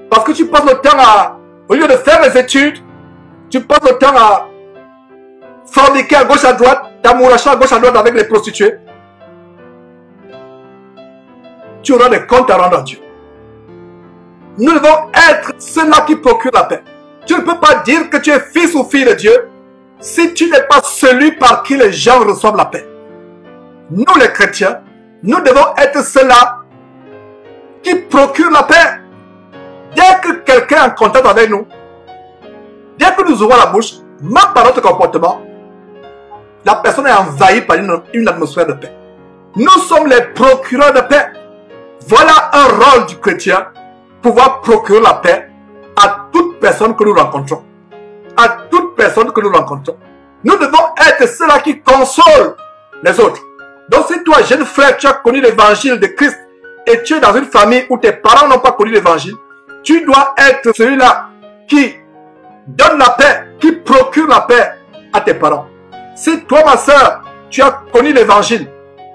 S1: parce que tu passes le temps à, au lieu de faire les études, tu passes le temps à forniquer à gauche à droite, t'amouracher à gauche à droite avec les prostituées, tu auras des comptes à rendre à Dieu. Nous devons être ceux-là qui procurent la paix. Tu ne peux pas dire que tu es fils ou fille de Dieu si tu n'es pas celui par qui les gens reçoivent la paix. Nous les chrétiens, nous devons être ceux-là qui procurent la paix. Dès que quelqu'un est en contact avec nous, dès que nous ouvrons la bouche, même par notre comportement, la personne est envahie par une atmosphère de paix. Nous sommes les procureurs de paix. Voilà un rôle du chrétien, pouvoir procurer la paix à toute personne que nous rencontrons. À toute personne que nous rencontrons. Nous devons être ceux-là qui consolent les autres. Donc si toi, jeune frère, tu as connu l'évangile de Christ et tu es dans une famille où tes parents n'ont pas connu l'évangile, tu dois être celui-là qui donne la paix, qui procure la paix à tes parents. Si toi, ma soeur, tu as connu l'évangile,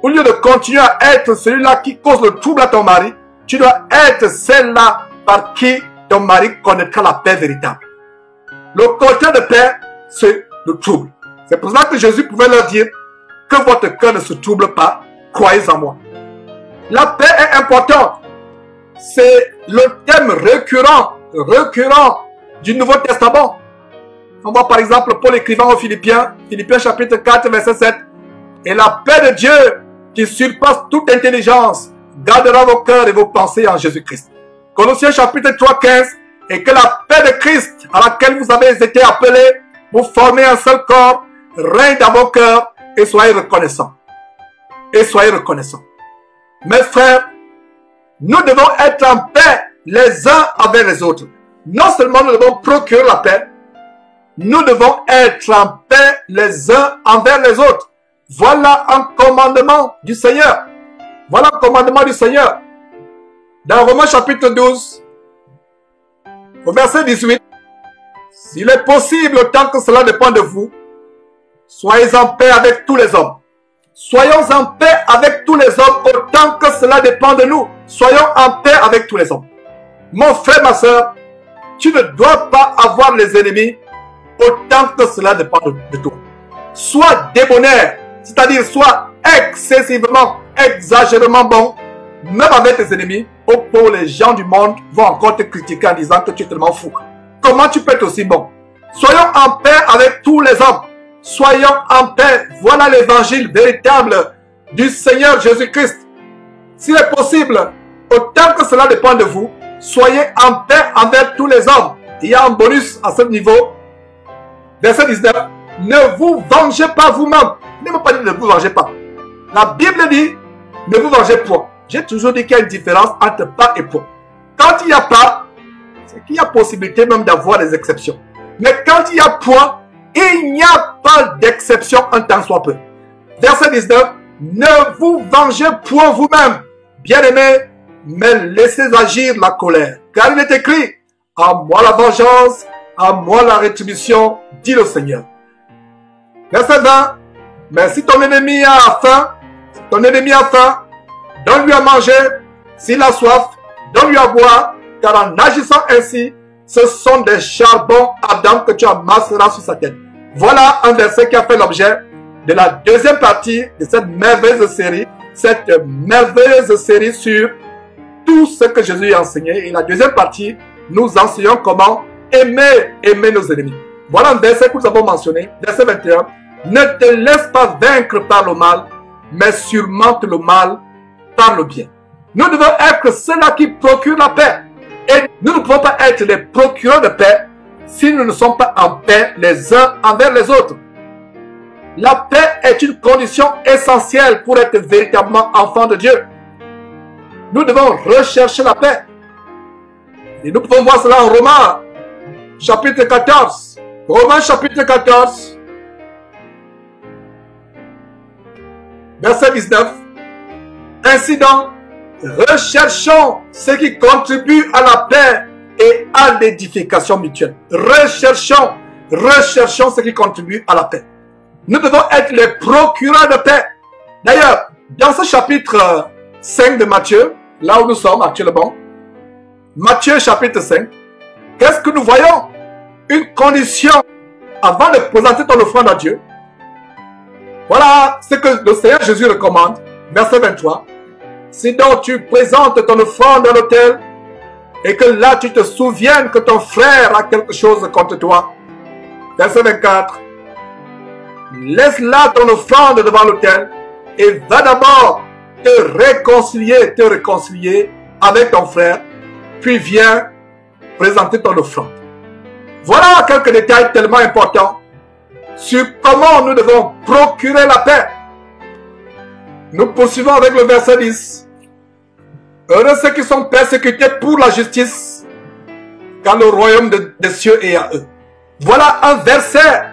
S1: au lieu de continuer à être celui-là qui cause le trouble à ton mari, tu dois être celle-là par qui ton mari connaîtra la paix véritable. Le contraire de paix, c'est le trouble. C'est pour cela que Jésus pouvait leur dire que votre cœur ne se trouble pas, croyez en moi. La paix est importante. C'est le thème récurrent du Nouveau Testament. On voit par exemple Paul écrivant aux Philippiens, Philippiens chapitre 4, verset 7. Et la paix de Dieu, qui surpasse toute intelligence, gardera vos cœurs et vos pensées en Jésus-Christ. Colossiens chapitre 3, 15. Et que la paix de Christ, à laquelle vous avez été appelés, pour former un seul corps, règne dans vos cœurs et soyez reconnaissants. Et soyez reconnaissants. Mes frères, nous devons être en paix les uns avec les autres. Non seulement nous devons procurer la paix, nous devons être en paix les uns envers les autres. Voilà un commandement du Seigneur. Voilà un commandement du Seigneur. Dans Romains chapitre 12, au verset 18, s'il est possible, autant que cela dépend de vous, soyez en paix avec tous les hommes. Soyons en paix avec tous les hommes, autant que cela dépend de nous. Soyons en paix avec tous les hommes. Mon frère, ma soeur, tu ne dois pas avoir les ennemis, autant que cela dépend de toi. Sois débonnaire, c'est-à-dire sois excessivement, exagérément bon, même avec tes ennemis, au point où les gens du monde vont encore te critiquer en disant que tu es tellement fou. Comment tu peux être aussi bon? Soyons en paix avec tous les hommes. Soyons en paix. Voilà l'évangile véritable du Seigneur Jésus-Christ. S'il est possible, autant que cela dépend de vous, soyez en paix envers tous les hommes. Il y a un bonus à ce niveau. Verset 19. Ne vous vengez pas vous-même. Ne me pas dire ne vous vengez pas. La Bible dit, ne vous vengez point. J'ai toujours dit qu'il y a une différence entre pas et point. Quand il n'y a pas, c'est qu'il y a possibilité même d'avoir des exceptions. Mais quand il y a point, il n'y a pas d'exception un tant soit peu. Verset 19. Ne vous vengez point vous-même. Bien-aimés, mais laissez agir la colère. Car il est écrit, à moi la vengeance, à moi la rétribution, dit le Seigneur. Verset 20, mais si ton ennemi a faim, donne-lui à manger. S'il a soif, donne-lui à boire, car en agissant ainsi, ce sont des charbons ardents que tu amasseras sur sa tête. Voilà un verset qui a fait l'objet de la deuxième partie de cette merveilleuse série sur tout ce que Jésus a enseigné. Et la deuxième partie, nous enseignons comment aimer nos ennemis. Voilà un verset que nous avons mentionné, verset 21. Ne te laisse pas vaincre par le mal, mais surmonte le mal par le bien. Nous devons être ceux-là qui procurent la paix. Et nous ne pouvons pas être les procureurs de paix si nous ne sommes pas en paix les uns envers les autres. La paix est une condition essentielle pour être véritablement enfant de Dieu. Nous devons rechercher la paix. Et nous pouvons voir cela en Romains, chapitre 14. Romains, chapitre 14, verset 19. Ainsi donc, recherchons ce qui contribue à la paix et à l'édification mutuelle. Recherchons ce qui contribue à la paix. Nous devons être les procureurs de paix. D'ailleurs, dans ce chapitre 5 de Matthieu, là où nous sommes actuellement, Matthieu chapitre 5, qu'est-ce que nous voyons? Une condition avant de présenter ton offrande à Dieu. Voilà ce que le Seigneur Jésus recommande. Verset 23. Si donc tu présentes ton offrande à l'autel et que là tu te souviennes que ton frère a quelque chose contre toi. Verset 24. Laisse là ton offrande devant l'autel et va d'abord te réconcilier avec ton frère, puis viens présenter ton offrande. Voilà quelques détails tellement importants sur comment nous devons procurer la paix. Nous poursuivons avec le verset 10. Heureux ceux qui sont persécutés pour la justice, car le royaume des cieux est à eux. Voilà un verset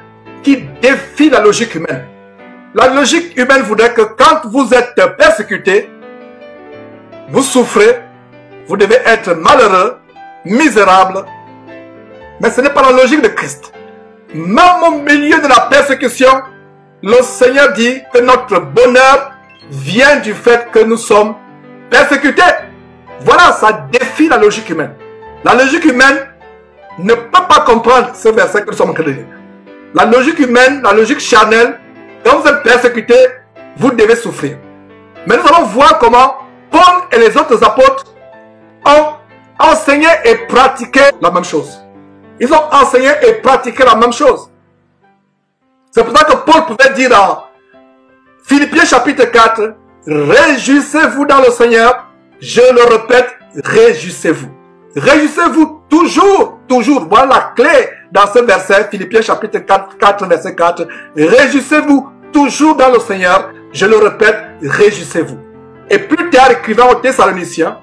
S1: qui défie la logique humaine. La logique humaine voudrait que quand vous êtes persécuté, vous souffrez, vous devez être malheureux, misérable. Mais ce n'est pas la logique de Christ. Même au milieu de la persécution, le Seigneur dit que notre bonheur vient du fait que nous sommes persécutés. Voilà, ça défie la logique humaine. La logique humaine ne peut pas comprendre ce verset que nous sommes en train de lire. La logique humaine, la logique charnelle, quand vous êtes persécuté, vous devez souffrir. Mais nous allons voir comment Paul et les autres apôtres ont enseigné et pratiqué la même chose. Ils ont enseigné et pratiqué la même chose. C'est pour ça que Paul pouvait dire dans Philippiens chapitre 4, réjouissez-vous dans le Seigneur. Je le répète, réjouissez-vous. Réjouissez-vous toujours, toujours. Voilà la clé dans ce verset, Philippiens chapitre 4, verset 4. Réjouissez-vous toujours dans le Seigneur. Je le répète, réjouissez-vous. Et plus tard, écrivant aux Thessaloniciens,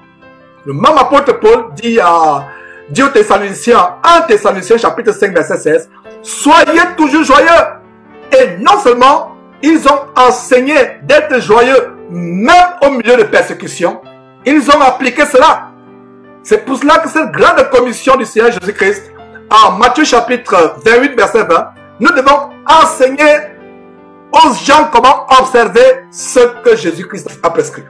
S1: le même apôtre Paul dit aux Thessaloniciens, 1 Thessaloniciens chapitre 5, verset 16, soyez toujours joyeux. Et non seulement, ils ont enseigné d'être joyeux, même au milieu de persécutions, ils ont appliqué cela. C'est pour cela que cette grande commission du Seigneur Jésus-Christ, en Matthieu chapitre 28, verset 20, nous devons enseigner aux gens comment observer ce que Jésus-Christ a prescrit.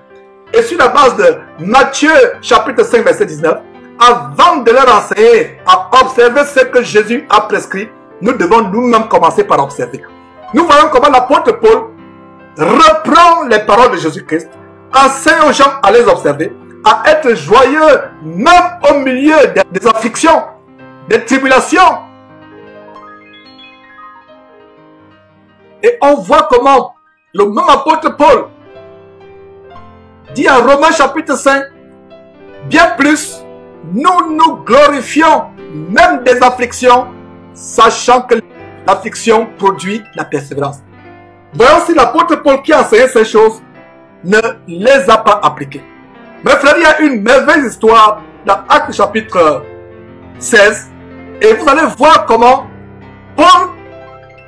S1: Et sur la base de Matthieu chapitre 5, verset 19, avant de leur enseigner à observer ce que Jésus a prescrit, nous devons nous-mêmes commencer par observer. Nous voyons comment l'apôtre Paul reprend les paroles de Jésus-Christ, enseigne aux gens à les observer, à être joyeux même au milieu des afflictions, des tribulations. Et on voit comment le même apôtre Paul dit en Romains chapitre 5, bien plus, nous nous glorifions même des afflictions, sachant que l'affliction produit la persévérance. Voyons si l'apôtre Paul qui a enseigné ces choses ne les a pas appliquées. Mes frères, il y a une merveilleuse histoire dans Actes chapitre 16 et vous allez voir comment Paul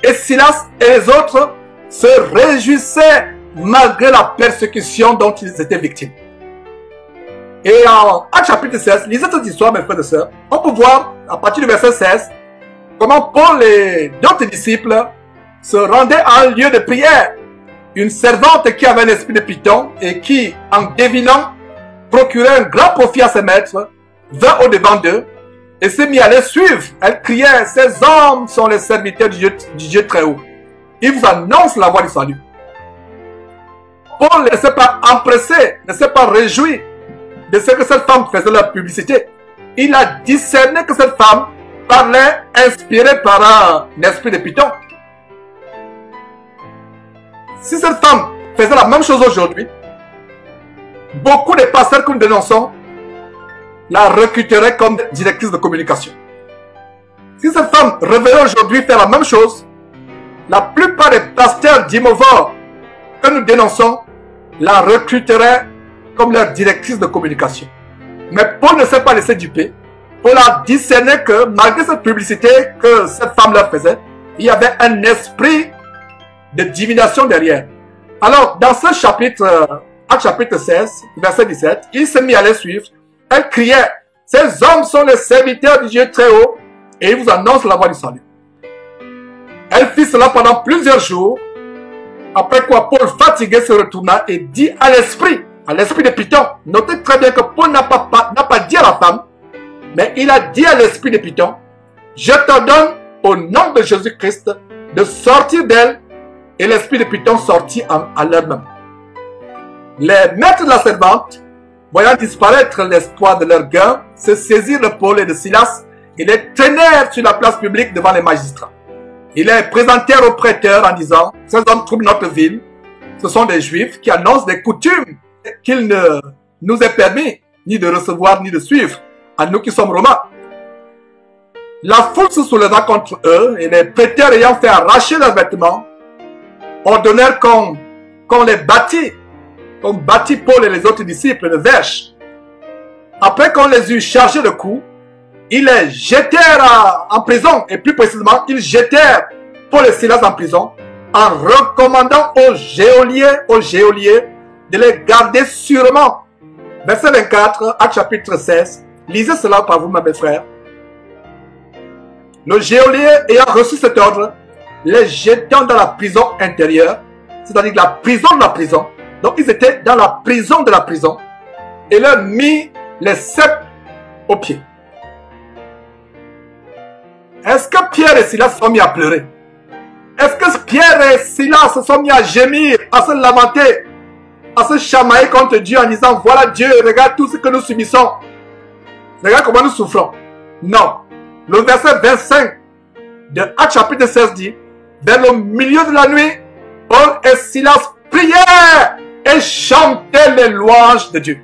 S1: et Silas et les autres se réjouissaient malgré la persécution dont ils étaient victimes. Et en Actes chapitre 16, lisez cette histoire, mes frères et sœurs. On peut voir, à partir du verset 16, comment Paul et d'autres disciples se rendaient à un lieu de prière. Une servante qui avait un esprit de Python et qui, en devinant, procurait un grand profit à ses maîtres, vint au-devant d'eux et s'est mis à les suivre. Elle criait, ces hommes sont les serviteurs du Dieu très haut. Ils vous annoncent la voie du salut. Paul ne s'est pas empressé, ne s'est pas réjoui de ce que cette femme faisait leur publicité. Il a discerné que cette femme parlait inspirée par un esprit de Python. Si cette femme faisait la même chose aujourd'hui, beaucoup de pasteurs que nous dénonçons la recruteraient comme directrice de communication. Si cette femme revenait aujourd'hui faire la même chose, la plupart des pasteurs d'Imovor que nous dénonçons la recruteraient comme leur directrice de communication. Mais Paul ne s'est pas laissé duper. Paul a discerné que malgré cette publicité que cette femme leur faisait, il y avait un esprit de divination derrière. Alors, dans ce chapitre, Actes chapitre 16, verset 17, il s'est mis à les suivre. Elle criait, ces hommes sont les serviteurs du Dieu très haut et ils vous annoncent la voie du salut. Elle fit cela pendant plusieurs jours, après quoi Paul, fatigué, se retourna et dit à l'esprit de Python. Notez très bien que Paul n'a pas dit à la femme, mais il a dit à l'esprit de Python, je t'ordonne au nom de Jésus-Christ de sortir d'elle. Et l'esprit de Python sortit à l'heure même. Les maîtres de la servante, voyant disparaître l'espoir de leur gain, se saisirent de Paul et de Silas et les traînèrent sur la place publique devant les magistrats. Ils les présentèrent aux prêteurs en disant, ces hommes troublent notre ville. Ce sont des juifs qui annoncent des coutumes qu'il ne nous est permis ni de recevoir ni de suivre, à nous qui sommes romains. La foule se souleva contre eux et les prêteurs ayant fait arracher leurs vêtements, ordonnèrent qu'on les bâtit, qu'on bâtit Paul et les autres disciples de verges. Après qu'on les eut chargés de coups, ils les jetèrent en prison, et plus précisément, ils jetèrent Paul et Silas en prison, en recommandant aux geôliers de les garder sûrement. Verset 24, Actes chapitre 16, lisez cela par vous-même, mes frères. Le geôlier ayant reçu cet ordre, les jetant dans la prison intérieure, c'est-à-dire la prison de la prison. Donc ils étaient dans la prison de la prison et leur mit les cèpes aux pieds. Est-ce que Pierre et Silas se sont mis à pleurer? Est-ce que Pierre et Silas se sont mis à gémir, à se lamenter, à se chamailler contre Dieu en disant, voilà Dieu, regarde tout ce que nous subissons. Regarde comment nous souffrons. Non. Le verset 25 de Actes chapitre 16 dit, vers le milieu de la nuit, Paul et Silas prièrent et chantaient les louanges de Dieu.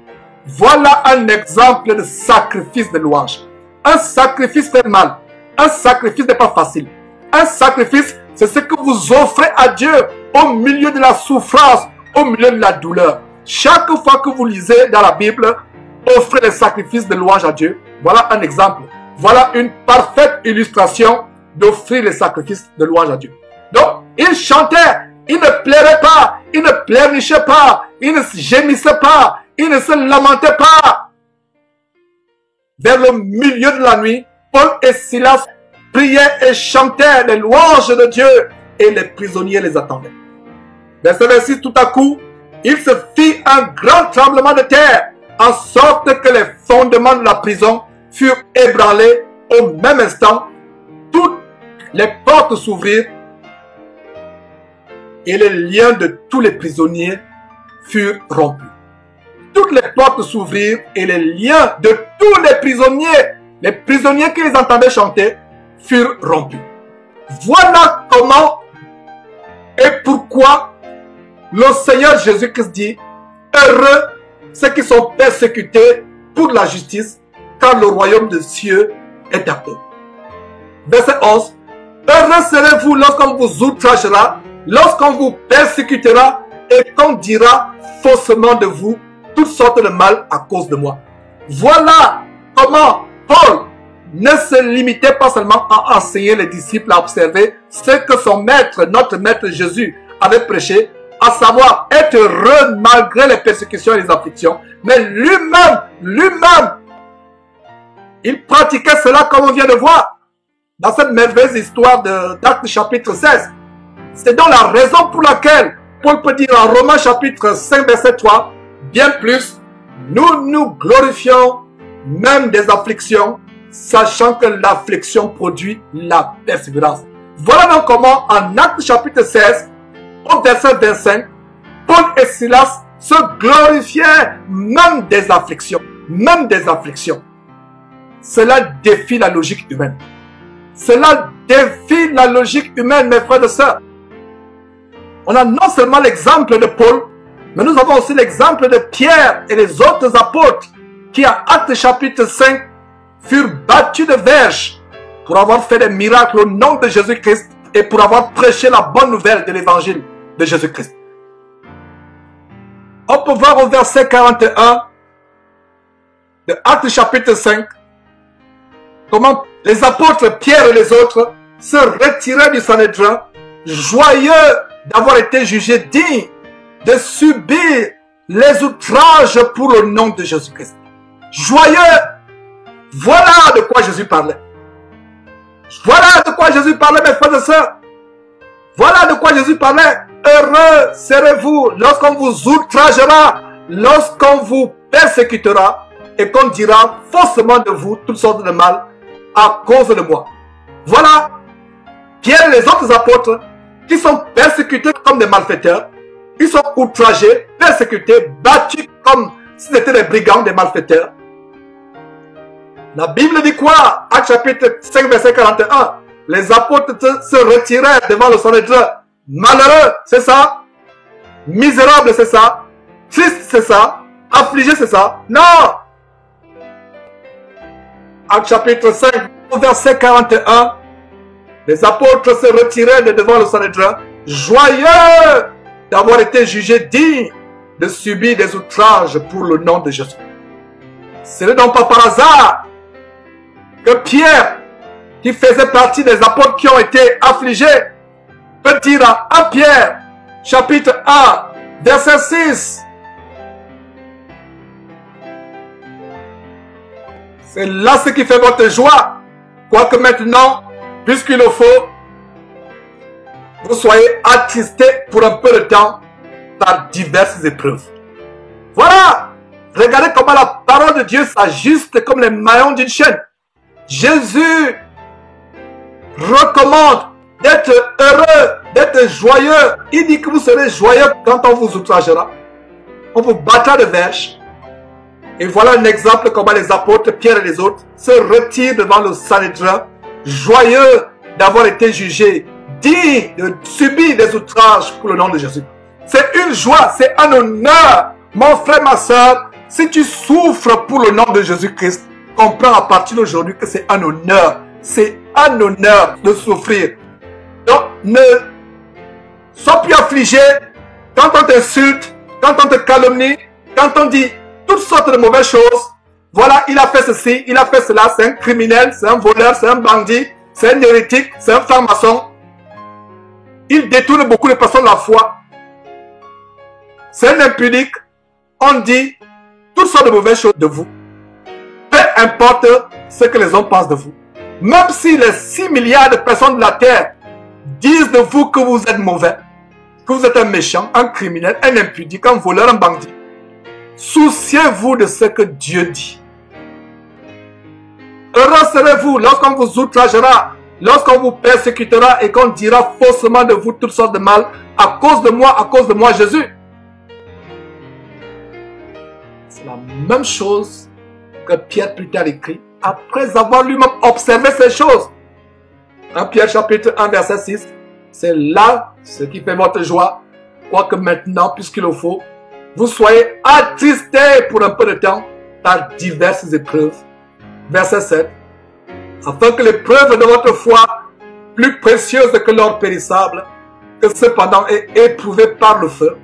S1: Voilà un exemple de sacrifice de louange. Un sacrifice fait mal. Un sacrifice n'est pas facile. Un sacrifice, c'est ce que vous offrez à Dieu au milieu de la souffrance, au milieu de la douleur. Chaque fois que vous lisez dans la Bible, offrez les sacrifices de louange à Dieu. Voilà un exemple. Voilà une parfaite illustration d'offrir les sacrifices de louange à Dieu. Donc, ils chantaient, ils ne pleuraient pas, ils ne pleurnichaient pas, ils ne gémissaient pas, ils ne se lamentaient pas. Vers le milieu de la nuit, Paul et Silas priaient et chantaient les louanges de Dieu et les prisonniers les attendaient. Verset 26, tout à coup, il se fit un grand tremblement de terre, en sorte que les fondements de la prison furent ébranlés au même instant. Toutes les portes s'ouvrirent et les liens de tous les prisonniers furent rompus. Toutes les portes s'ouvrirent et les liens de tous les prisonniers qui les entendaient chanter, furent rompus. Voilà comment et pourquoi le Seigneur Jésus-Christ dit, heureux ceux qui sont persécutés pour la justice, car le royaume des cieux est à eux. Verset 11. Heureux serez-vous lorsqu'on vous outragera, lorsqu'on vous persécutera et qu'on dira faussement de vous toutes sortes de mal à cause de moi. Voilà comment Paul ne se limitait pas seulement à enseigner les disciples à observer ce que son maître, notre maître Jésus, avait prêché, à savoir être heureux malgré les persécutions et les afflictions. Mais lui-même, il pratiquait cela comme on vient de voir dans cette merveilleuse histoire d'Actes chapitre 16. C'est donc la raison pour laquelle Paul peut dire en Romains chapitre 5 verset 3, bien plus, nous nous glorifions même des afflictions, sachant que l'affliction produit la persévérance. Voilà donc comment en Actes chapitre 16, au verset 25, Paul et Silas se glorifiaient même des afflictions. Même des afflictions. Cela défie la logique humaine. Cela défie la logique humaine, mes frères et sœurs. On a non seulement l'exemple de Paul, mais nous avons aussi l'exemple de Pierre et les autres apôtres qui, à Actes chapitre 5, furent battus de verges pour avoir fait des miracles au nom de Jésus-Christ et pour avoir prêché la bonne nouvelle de l'évangile de Jésus-Christ. On peut voir au verset 41 de Actes chapitre 5 comment les apôtres Pierre et les autres se retiraient du Sanhédrin, joyeux d'avoir été jugés dignes de subir les outrages pour le nom de Jésus-Christ. Joyeux! Voilà de quoi Jésus parlait. Voilà de quoi Jésus parlait, mes frères et sœurs. Voilà de quoi Jésus parlait. Heureux serez-vous lorsqu'on vous outragera, lorsqu'on vous persécutera et qu'on dira faussement de vous toutes sortes de mal à cause de moi. Voilà Pierre et les autres apôtres qui sont persécutés comme des malfaiteurs. Ils sont outragés, persécutés, battus comme si c'était des brigands, des malfaiteurs. La Bible dit quoi? Actes chapitre 5 verset 41. Les apôtres se retirèrent devant le Sanhédrin. Malheureux, c'est ça? Misérable, c'est ça? Triste, c'est ça? Affligé, c'est ça? Non! Actes chapitre 5 verset 41. Les apôtres se retirèrent de devant le Sanhédrin, joyeux d'avoir été jugés dignes de subir des outrages pour le nom de Jésus. Ce n'est donc pas par hasard que Pierre, qui faisait partie des apôtres qui ont été affligés, peut dire à 1 Pierre, chapitre 1, verset 6. C'est là ce qui fait votre joie, quoique maintenant, puisqu'il le faut, vous soyez attristés pour un peu de temps par diverses épreuves. Voilà! Regardez comment la parole de Dieu s'ajuste comme les maillons d'une chaîne. Jésus recommande d'être heureux, d'être joyeux. Il dit que vous serez joyeux quand on vous outragera. On vous battra de verges. Et voilà un exemple comment les apôtres, Pierre et les autres, se retirent devant le Sanhédrin, joyeux d'avoir été jugés, dignes de subir des outrages pour le nom de Jésus. C'est une joie, c'est un honneur. Mon frère, ma soeur, si tu souffres pour le nom de Jésus-Christ, comprends à partir d'aujourd'hui que c'est un honneur. C'est un honneur de souffrir. Donc, ne sois plus affligé quand on t'insulte, quand on te calomnie, quand on dit toutes sortes de mauvaises choses. Voilà, il a fait ceci, il a fait cela, c'est un criminel, c'est un voleur, c'est un bandit, c'est un hérétique, c'est un franc-maçon. Il détourne beaucoup de personnes de la foi. C'est un impudique. On dit toutes sortes de mauvaises choses de vous. Peu importe ce que les hommes pensent de vous. Même si les 6 milliards de personnes de la terre disent de vous que vous êtes mauvais, que vous êtes un méchant, un criminel, un impudique, un voleur, un bandit. Souciez-vous de ce que Dieu dit. Heureux serez-vous lorsqu'on vous outragera, lorsqu'on vous persécutera et qu'on dira faussement de vous toutes sortes de mal à cause de moi Jésus. C'est la même chose que Pierre plus tard écrit après avoir lui-même observé ces choses. 1 Pierre chapitre 1 verset 6. C'est là ce qui fait votre joie, quoique maintenant, puisqu'il le faut, vous soyez attristés pour un peu de temps par diverses épreuves. Verset 7. Afin que l'épreuve de votre foi, plus précieuse que l'or périssable, que cependant est éprouvée par le feu,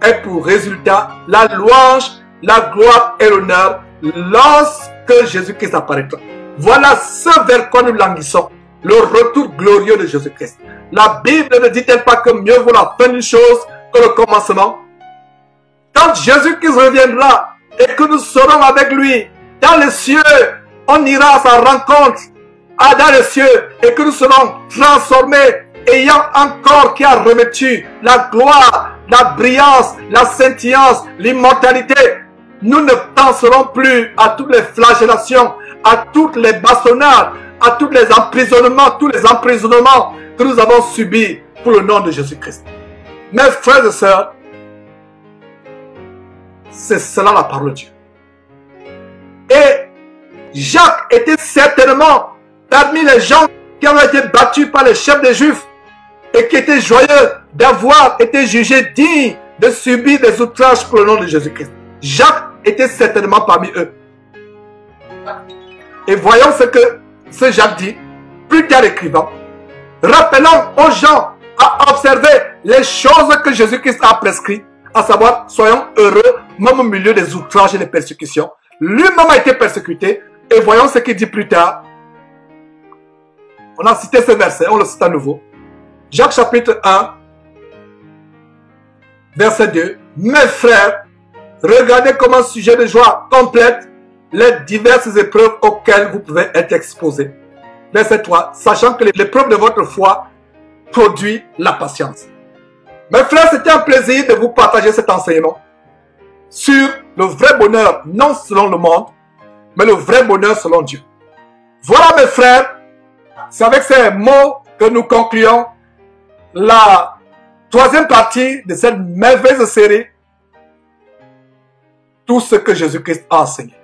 S1: ait pour résultat la louange, la gloire et l'honneur lorsque Jésus-Christ apparaîtra. Voilà ce vers quoi nous languissons, le retour glorieux de Jésus-Christ. La Bible ne dit-elle pas que mieux vaut la fin d'une chose que le commencement. Quand Jésus-Christ reviendra et que nous serons avec lui dans les cieux, on ira à sa rencontre dans les cieux et que nous serons transformés, ayant un corps qui a revêtu la gloire, la brillance, la scintillance, l'immortalité. Nous ne penserons plus à toutes les flagellations, à toutes les bastonnades, à tous les emprisonnements, que nous avons subis pour le nom de Jésus-Christ. Mes frères et sœurs, c'est cela la parole de Dieu. Et Jacques était certainement parmi les gens qui avaient été battus par les chefs des Juifs et qui étaient joyeux d'avoir été jugés dignes de subir des outrages pour le nom de Jésus-Christ. Jacques était certainement parmi eux. Et voyons ce que ce Jacques dit, plus tard écrivant, rappelant aux gens à observer les choses que Jésus-Christ a prescrites, à savoir, soyons heureux, même au milieu des outrages et des persécutions. Lui-même a été persécuté, et voyons ce qu'il dit plus tard. On a cité ce verset, on le cite à nouveau. Jacques chapitre 1, verset 2. Mes frères, regardez comme un sujet de joie complète les diverses épreuves auxquelles vous pouvez être exposés. Verset 3. Sachant que l'épreuve de votre foi produit la patience. Mes frères, c'était un plaisir de vous partager cet enseignement sur le vrai bonheur, non selon le monde, mais le vrai bonheur selon Dieu. Voilà mes frères, c'est avec ces mots que nous concluons la troisième partie de cette merveilleuse série, tout ce que Jésus-Christ a enseigné.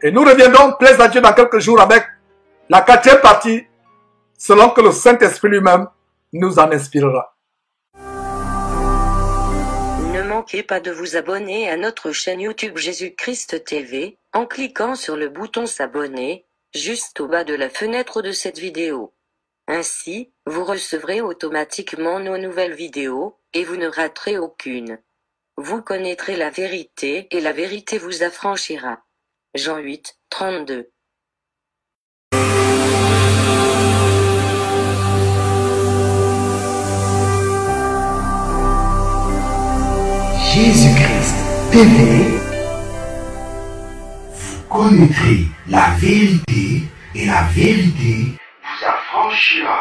S1: Et nous reviendrons, plaise à Dieu, dans quelques jours avec la quatrième partie, selon que le Saint-Esprit lui-même nous en inspirera.
S2: Ne manquez pas de vous abonner à notre chaîne YouTube Jésus-Christ TV, en cliquant sur le bouton s'abonner, juste au bas de la fenêtre de cette vidéo. Ainsi, vous recevrez automatiquement nos nouvelles vidéos, et vous ne raterez aucune. Vous connaîtrez la vérité, et la vérité vous affranchira. Jean 8, 32.
S3: Jésus-Christ TV, vous connaîtrez la vérité et la vérité vous affranchira.